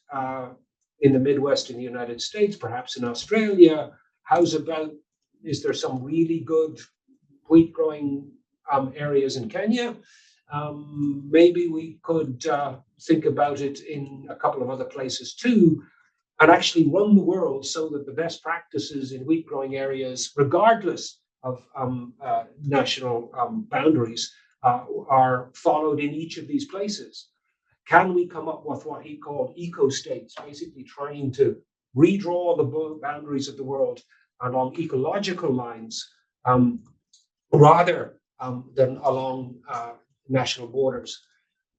in the Midwest in the United States, perhaps in Australia, is there some really good wheat growing areas in Kenya? Maybe we could think about it in a couple of other places too, and actually run the world so that the best practices in wheat growing areas, regardless of national boundaries, are followed in each of these places. Can we come up with what he called eco-states, basically trying to redraw the boundaries of the world along ecological lines rather than along national borders?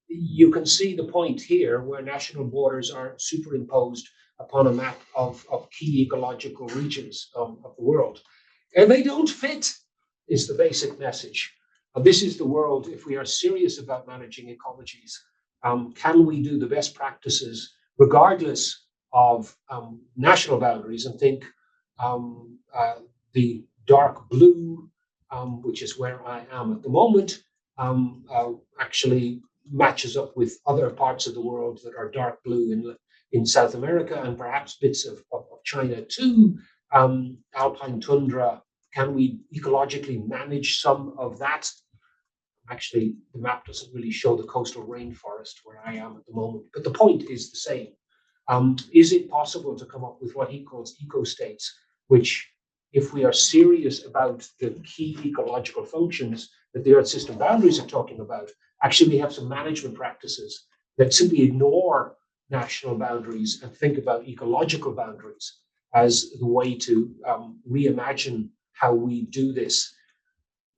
You can see the point here where national borders are superimposed upon a map of key ecological regions of the world. And they don't fit, is the basic message. This is the world, if we are serious about managing ecologies, can we do the best practices regardless of national boundaries, and think the dark blue, which is where I am at the moment, actually matches up with other parts of the world that are dark blue in South America and perhaps bits of China too. Alpine tundra, can we ecologically manage some of that? Actually, the map doesn't really show the coastal rainforest where I am at the moment, but the point is the same. Is it possible to come up with what he calls eco-states, which, if we are serious about the key ecological functions that the Earth system boundaries are talking about, actually we have some management practices that simply ignore national boundaries and think about ecological boundaries as the way to reimagine how we do this.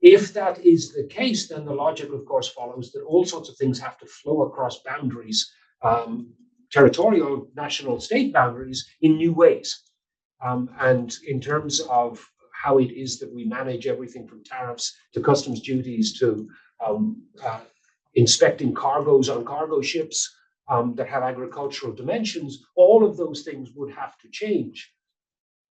If that is the case, then the logic, of course, follows that all sorts of things have to flow across boundaries, territorial, national, state boundaries in new ways. And in terms of how it is that we manage everything from tariffs to customs duties to inspecting cargoes on cargo ships that have agricultural dimensions, all of those things would have to change.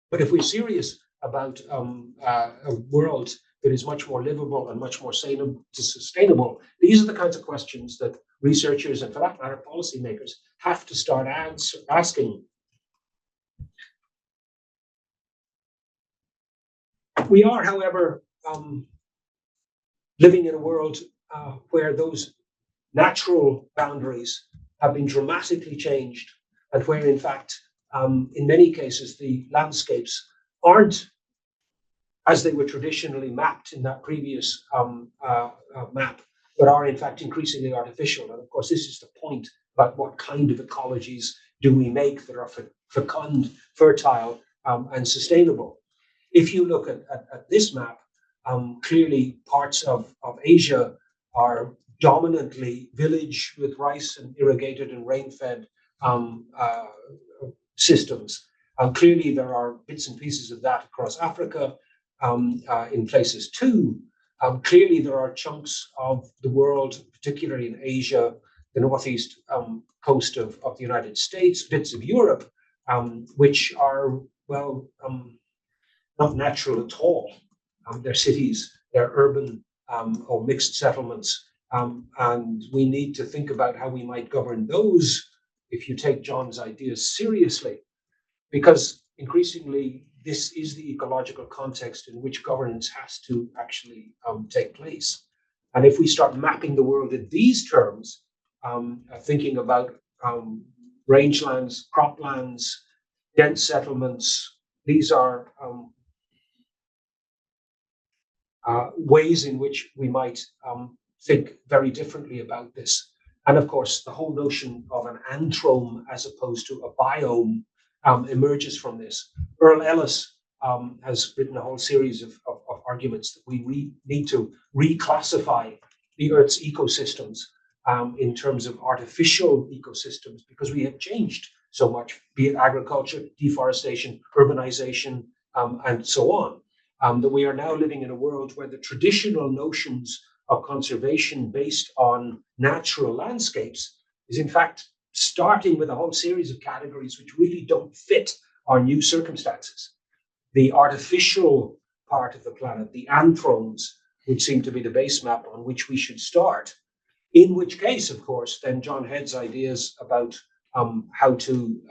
But if we're serious about a world that is much more livable and much more sustainable, these are the kinds of questions that researchers and, for that matter, policymakers have to start asking. We are, however, living in a world where those natural boundaries have been dramatically changed, and where, in fact, in many cases, the landscapes aren't as they were traditionally mapped in that previous map, but are in fact increasingly artificial. And of course, this is the point about what kind of ecologies do we make that are fecund, fertile, and sustainable. If you look at this map, clearly parts of Asia are dominantly village with rice and irrigated and rain-fed systems. Clearly, there are bits and pieces of that across Africa, in places too. Clearly, there are chunks of the world, particularly in Asia, the northeast coast of the United States, bits of Europe, which are, well, not natural at all. They're cities, they're urban or mixed settlements. And we need to think about how we might govern those if you take John's ideas seriously, because increasingly this is the ecological context in which governance has to actually take place. And if we start mapping the world in these terms, thinking about rangelands, croplands, dense settlements, these are ways in which we might think very differently about this. And of course, the whole notion of an antrome as opposed to a biome emerges from this. Earl Ellis has written a whole series of arguments that we need to reclassify the Earth's ecosystems in terms of artificial ecosystems, because we have changed so much, be it agriculture, deforestation, urbanization, and so on, that we are now living in a world where the traditional notions of conservation based on natural landscapes is in fact starting with a whole series of categories which really don't fit our new circumstances. The artificial part of the planet, the anthrones, would seem to be the base map on which we should start. In which case, of course, then John Head's ideas about how to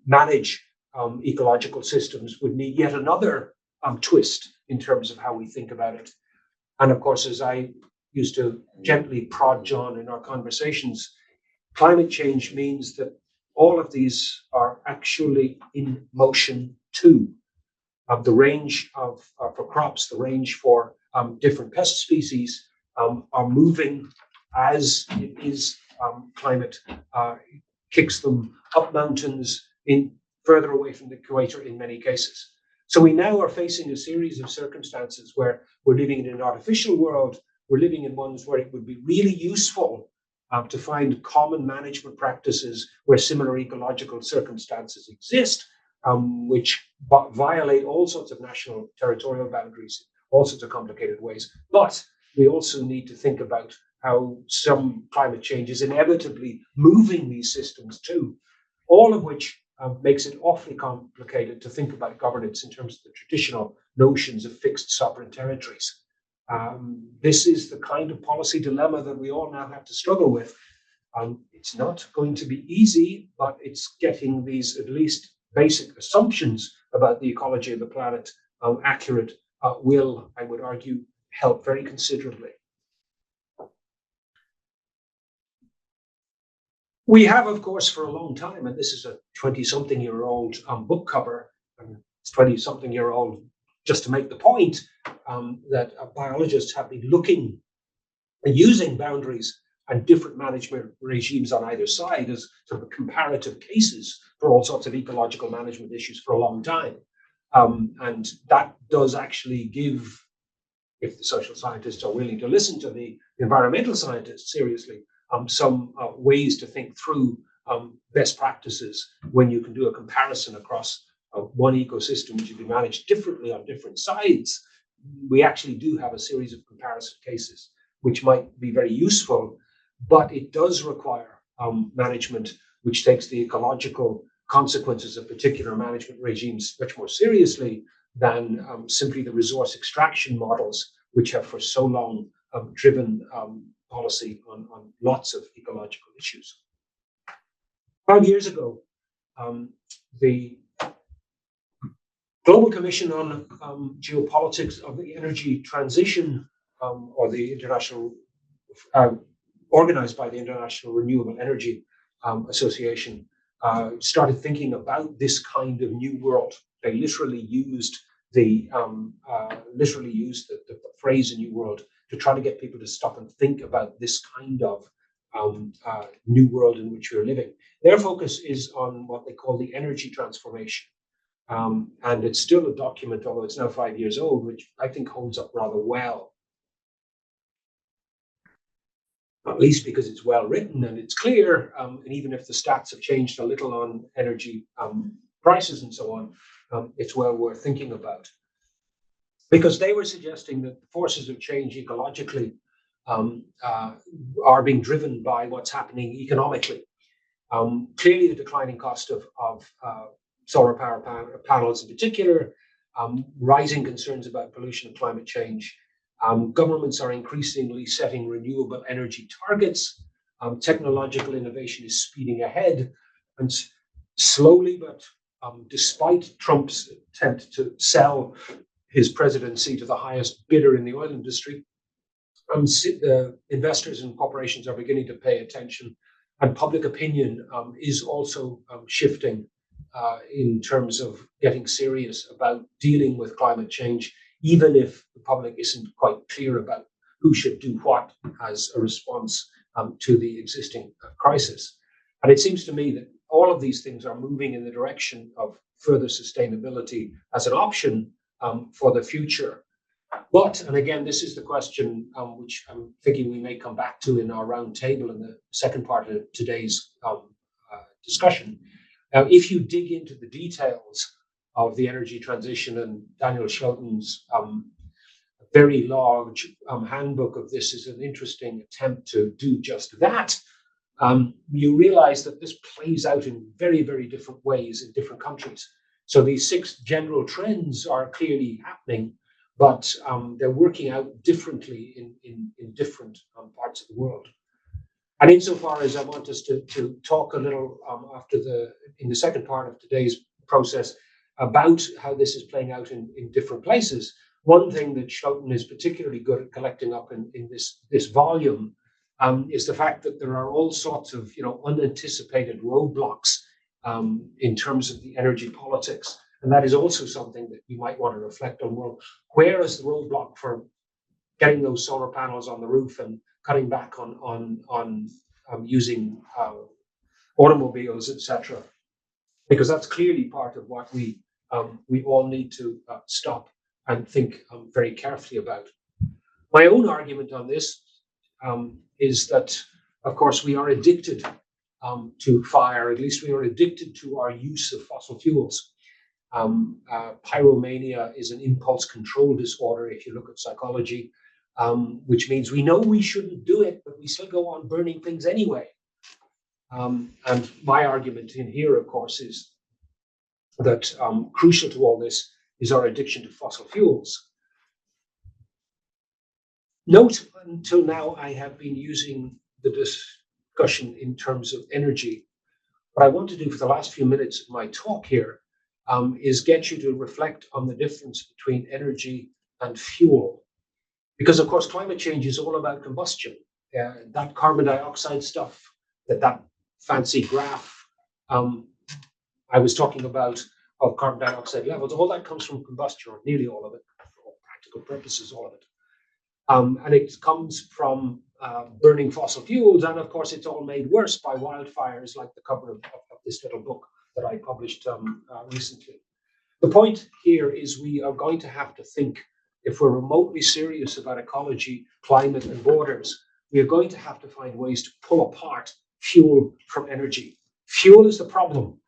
manage ecological systems would need yet another twist in terms of how we think about it. And of course, as I used to gently prod John in our conversations, climate change means that all of these are actually in motion too. The range for crops, the range for different pest species are moving as it is climate kicks them up mountains in further away from the equator in many cases. So we now are facing a series of circumstances where we're living in an artificial world. We're living in ones where it would be really useful to find common management practices where similar ecological circumstances exist, which violate all sorts of national territorial boundaries, all sorts of complicated ways. But we also need to think about how some climate change is inevitably moving these systems too, all of which makes it awfully complicated to think about governance in terms of the traditional notions of fixed sovereign territories. This is the kind of policy dilemma that we all now have to struggle with. It's not going to be easy, but it's getting these at least basic assumptions about the ecology of the planet accurate will, I would argue, help very considerably. We have, of course, for a long time, and this is a 20-something-year-old book cover, and it's 20-something-year-old just to make the point that biologists have been looking and using boundaries and different management regimes on either side as sort of comparative cases for all sorts of ecological management issues for a long time. And that does actually give, if the social scientists are willing to listen to the environmental scientists seriously, some ways to think through best practices when you can do a comparison across one ecosystem which can be managed differently on different sides. We actually do have a series of comparison cases which might be very useful, but it does require management which takes the ecological consequences of particular management regimes much more seriously than simply the resource extraction models which have for so long driven policy on lots of ecological issues. 5 years ago, the Global Commission on Geopolitics of the Energy Transition, or the international, organized by the International Renewable Energy Association, started thinking about this kind of new world. They literally used the phrase "new world" to try to get people to stop and think about this kind of new world in which we're living. Their focus is on what they call the energy transformation. And it's still a document, although it's now 5 years old, which I think holds up rather well. Not least because it's well written and it's clear, and even if the stats have changed a little on energy prices and so on, it's well worth thinking about. Because they were suggesting that the forces of change ecologically are being driven by what's happening economically. Clearly, the declining cost of solar power panels in particular, rising concerns about pollution and climate change. Governments are increasingly setting renewable energy targets. Technological innovation is speeding ahead, and slowly, but despite Trump's attempt to sell his presidency to the highest bidder in the oil industry, investors and corporations are beginning to pay attention, and public opinion is also shifting in terms of getting serious about dealing with climate change, even if the public isn't quite clear about who should do what as a response to the existing crisis. And it seems to me that all of these things are moving in the direction of further sustainability as an option, for the future. But, and again, this is the question which I'm thinking we may come back to in our round table in the second part of today's discussion. If you dig into the details of the energy transition, and Daniel Shelton's very large handbook of this is an interesting attempt to do just that, you realize that this plays out in very, very different ways in different countries. So these 6 general trends are clearly happening, but they're working out differently in different parts of the world. And insofar as I want us to talk a little in the second part of today's process about how this is playing out in different places, one thing that Shelton is particularly good at collecting up in this volume is the fact that there are all sorts of unanticipated roadblocks in terms of the energy politics. And that is also something that you might want to reflect on. Well, where is the roadblock for getting those solar panels on the roof and cutting back on using automobiles, etc.? Because that's clearly part of what we all need to stop and think very carefully about. My own argument on this is that, of course, we are addicted to fire. At least we are addicted to our use of fossil fuels. Pyromania is an impulse control disorder, if you look at psychology, which means we know we shouldn't do it, but we still go on burning things anyway. And my argument in here, of course, is that crucial to all this is our addiction to fossil fuels. Note, until now, I have been using the discussion in terms of energy. What I want to do for the last few minutes of my talk here is get you to reflect on the difference between energy and fuel. Because, of course, climate change is all about combustion. That carbon dioxide stuff, that fancy graph I was talking about of carbon dioxide levels, all that comes from combustion, or nearly all of it, for all practical purposes, all of it. And it comes from burning fossil fuels, and of course it's all made worse by wildfires, like the cover of this little book that I published recently. The point here is we are going to have to think, if we're remotely serious about ecology, climate, and borders, we are going to have to find ways to pull apart fuel from energy. Fuel is the problem.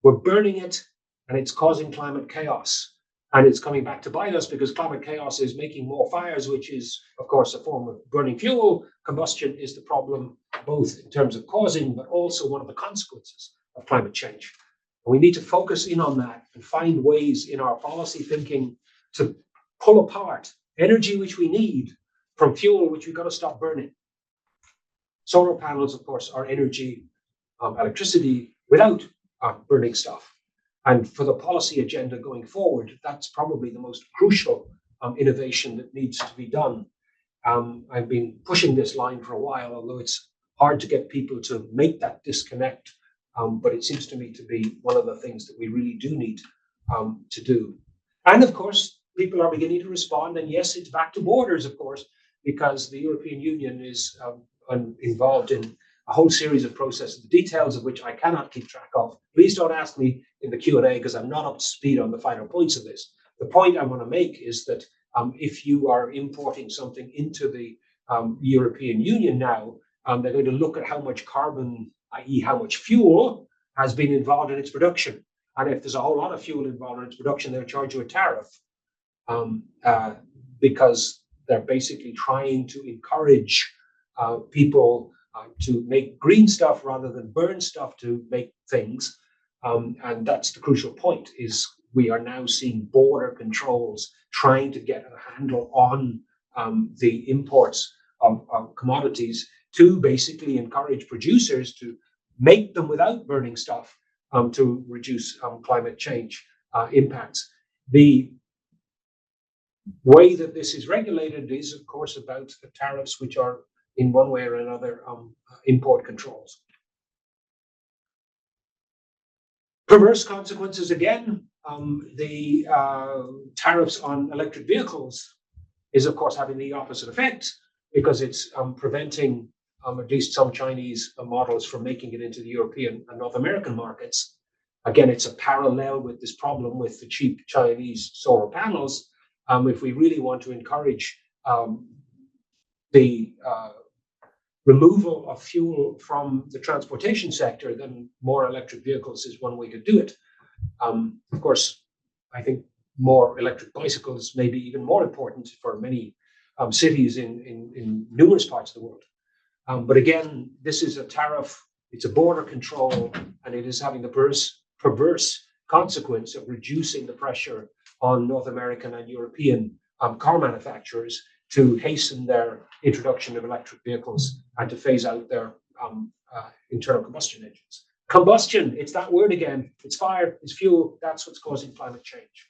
We're burning it, and it's causing climate chaos. And it's coming back to bite us because climate chaos is making more fires, which is, of course, a form of burning fuel. Combustion is the problem, both in terms of causing, but also one of the consequences of climate change. And we need to focus in on that and find ways in our policy thinking to pull apart energy which we need from fuel which we've got to stop burning. Solar panels, of course, are energy, electricity without burning stuff. And for the policy agenda going forward, that's probably the most crucial innovation that needs to be done. I've been pushing this line for a while, although it's hard to get people to make that disconnect. But it seems to me to be one of the things that we really do need to do. And of course, people are beginning to respond. And yes, it's back to borders, of course, because the European Union is involved in a whole series of processes, the details of which I cannot keep track of. Please don't ask me in the Q&A because I'm not up to speed on the final points of this. The point I want to make is that if you are importing something into the European Union now, they're going to look at how much carbon, i.e. how much fuel has been involved in its production. And if there's a whole lot of fuel involved in its production, they'll charge you a tariff because they're basically trying to encourage people to make green stuff rather than burn stuff to make things. And that's the crucial point, is we are now seeing border controls trying to get a handle on the imports of commodities to basically encourage producers to make them without burning stuff to reduce climate change impacts. The way that this is regulated is, of course, about tariffs, which are in one way or another import controls. Perverse consequences again, the tariffs on electric vehicles is, of course, having the opposite effect because it's preventing at least some Chinese models from making it into the European and North American markets. Again, it's a parallel with this problem with the cheap Chinese solar panels. If we really want to encourage the removal of fuel from the transportation sector, then more electric vehicles is one way to do it. Of course, I think more electric bicycles may be even more important for many cities in numerous parts of the world. But again, this is a tariff, it's a border control, and it is having the perverse consequence of reducing the pressure on North American and European car manufacturers to hasten their introduction of electric vehicles and to phase out their internal combustion engines. Combustion, it's that word again. It's fire, it's fuel. That's what's causing climate change.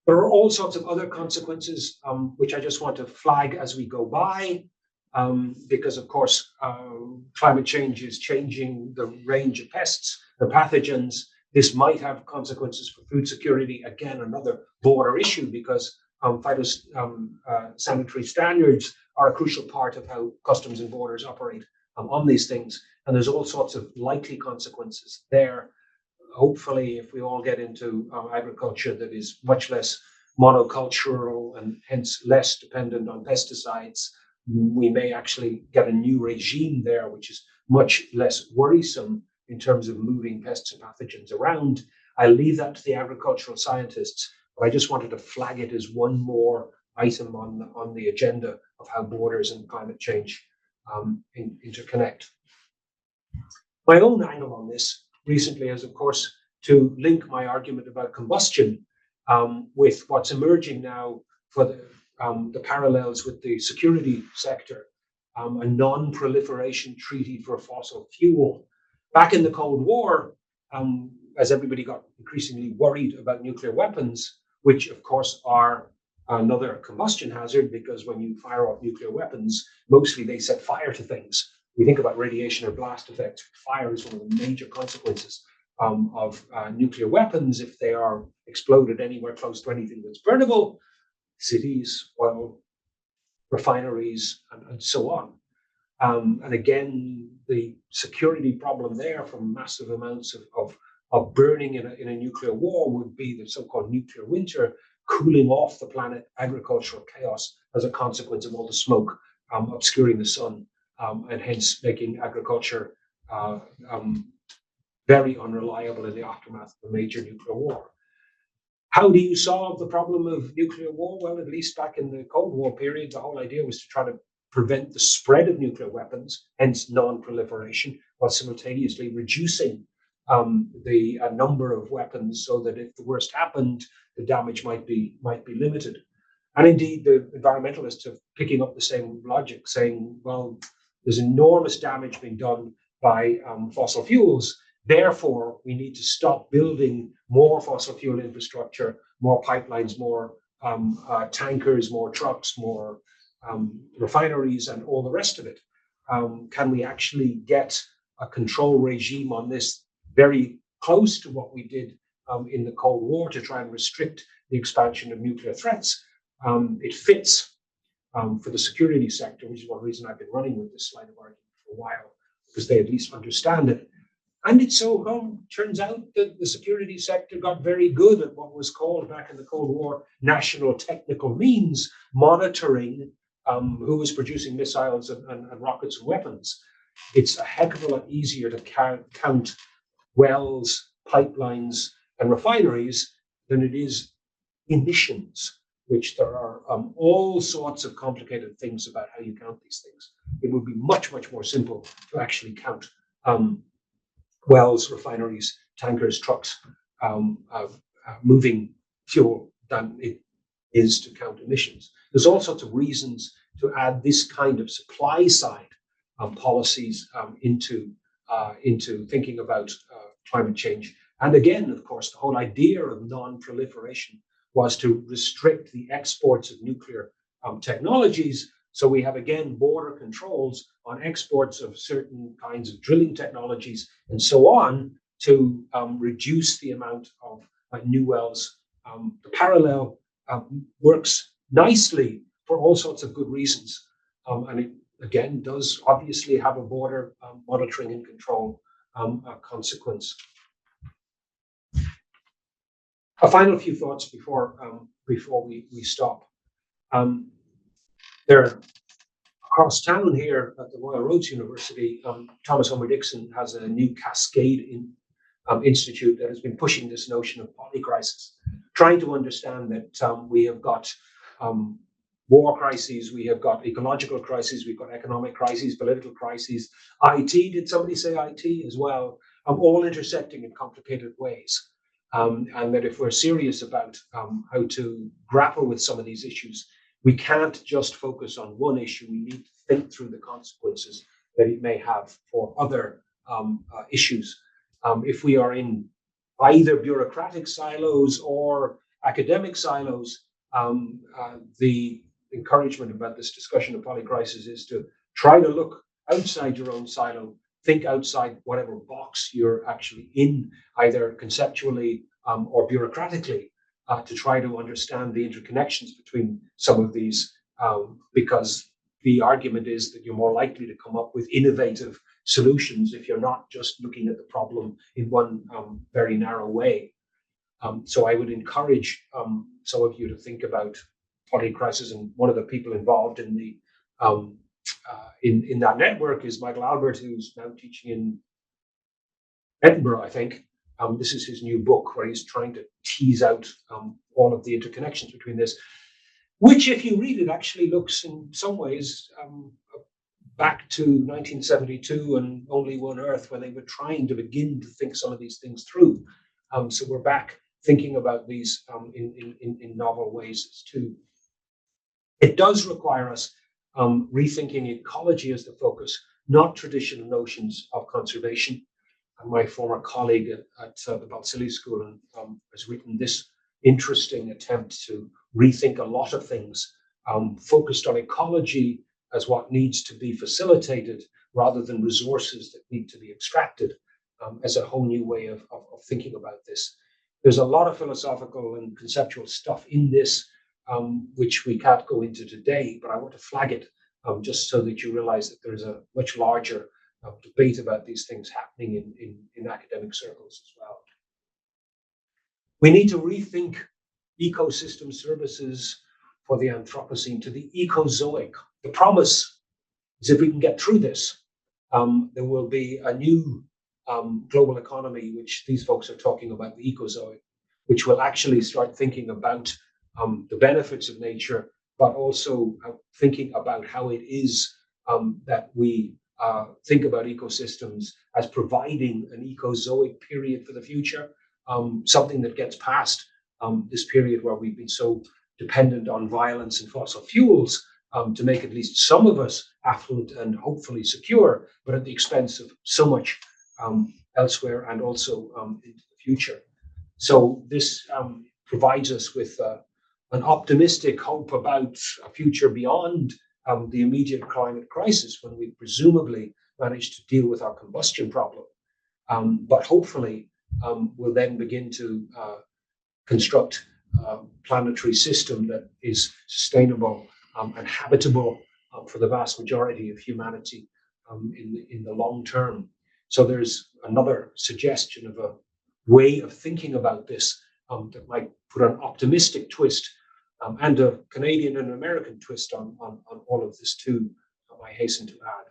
There are all sorts of other consequences, which I just want to flag as we go by, because of course, climate change is changing the range of pests and pathogens. This might have consequences for food security. Again, another border issue, because phytosanitary standards are a crucial part of how customs and borders operate on these things. And there's all sorts of likely consequences there. Hopefully, if we all get into agriculture that is much less monocultural and hence less dependent on pesticides, we may actually get a new regime there, which is much less worrisome in terms of moving pests and pathogens around. I leave that to the agricultural scientists, but I just wanted to flag it as one more item on the agenda of how borders and climate change interconnect. My own angle on this recently is, of course, to link my argument about combustion with what's emerging now for the parallels with the security sector, a non-proliferation treaty for fossil fuel. Back in the Cold War, as everybody got increasingly worried about nuclear weapons, which of course are another combustion hazard, because when you fire off nuclear weapons, mostly they set fire to things. We think about radiation or blast effects. Fire is one of the major consequences of nuclear weapons if they are exploded anywhere close to anything that's burnable, cities, oil, refineries, and so on. And again, the security problem there from massive amounts of burning in a nuclear war would be the so-called nuclear winter, cooling off the planet, agricultural chaos as a consequence of all the smoke obscuring the sun, and hence making agriculture very unreliable in the aftermath of a major nuclear war. How do you solve the problem of nuclear war? Well, at least back in the Cold War period, the whole idea was to try to prevent the spread of nuclear weapons, hence non-proliferation, while simultaneously reducing the number of weapons so that if the worst happened, the damage might be limited. And indeed, the environmentalists are picking up the same logic, saying, well, there's enormous damage being done by fossil fuels. Therefore, we need to stop building more fossil fuel infrastructure, more pipelines, more tankers, more trucks, more refineries, and all the rest of it. Can we actually get a control regime on this very close to what we did in the Cold War to try and restrict the expansion of nuclear threats? It fits for the security sector, which is one reason I've been running with this line of argument for a while, because they at least understand it. And it so turns out that the security sector got very good at what was called back in the Cold War national technical means, monitoring who was producing missiles and rockets and weapons. It's a heck of a lot easier to count wells, pipelines, and refineries than it is emissions, which there are all sorts of complicated things about how you count these things. It would be much, much more simple to actually count wells, refineries, tankers, trucks, moving fuel than it is to count emissions. There's all sorts of reasons to add this kind of supply side policies into thinking about climate change. And again, of course, the whole idea of non-proliferation was to restrict the exports of nuclear technologies. So we have, again, border controls on exports of certain kinds of drilling technologies and so on to reduce the amount of new wells. The parallel works nicely for all sorts of good reasons. And it, again, does obviously have a border monitoring and control consequence. A final few thoughts before we stop. There, across town here at the Royal Roads University, Thomas Homer Dixon has a new Cascade Institute that has been pushing this notion of polycrisis, trying to understand that we have got war crises, we have got ecological crises, we've got economic crises, political crises, IT, did somebody say IT as well? All intersecting in complicated ways. And that if we're serious about how to grapple with some of these issues, we can't just focus on one issue. We need to think through the consequences that it may have for other issues. If we are in either bureaucratic silos or academic silos, the encouragement about this discussion of polycrisis is to try to look outside your own silo, think outside whatever box you're actually in, either conceptually or bureaucratically, to try to understand the interconnections between some of these, because the argument is that you're more likely to come up with innovative solutions if you're not just looking at the problem in one very narrow way. So I would encourage some of you to think about polycrisis, and one of the people involved in the in that network is Michael Albert, who's now teaching in Edinburgh, I think. This is his new book where he's trying to tease out all of the interconnections between this, which, if you read it, actually looks in some ways back to 1972 and Only One Earth, when they were trying to begin to think some of these things through. So we're back thinking about these in novel ways too. It does require us rethinking ecology as the focus, not traditional notions of conservation. And my former colleague at the Balsillie School has written this interesting attempt to rethink a lot of things, focused on ecology as what needs to be facilitated rather than resources that need to be extracted, as a whole new way of thinking about this. There's a lot of philosophical and conceptual stuff in this, which we can't go into today, but I want to flag it just so that you realize that there's a much larger debate about these things happening in academic circles as well. We need to rethink ecosystem services for the Anthropocene to the ecozoic. The promise is, if we can get through this, there will be a new global economy, which these folks are talking about, the ecozoic, which will actually start thinking about the benefits of nature, but also thinking about how it is that we think about ecosystems as providing an ecozoic period for the future, something that gets past this period where we've been so dependent on violence and fossil fuels to make at least some of us affluent and hopefully secure, but at the expense of so much elsewhere and also into the future. So this provides us with an optimistic hope about a future beyond the immediate climate crisis, when we presumably manage to deal with our combustion problem. But hopefully we'll then begin to construct a planetary system that is sustainable and habitable for the vast majority of humanity in the long term. So there's another suggestion of a way of thinking about this that might put an optimistic twist and a Canadian and American twist on all of this too, I hasten to add.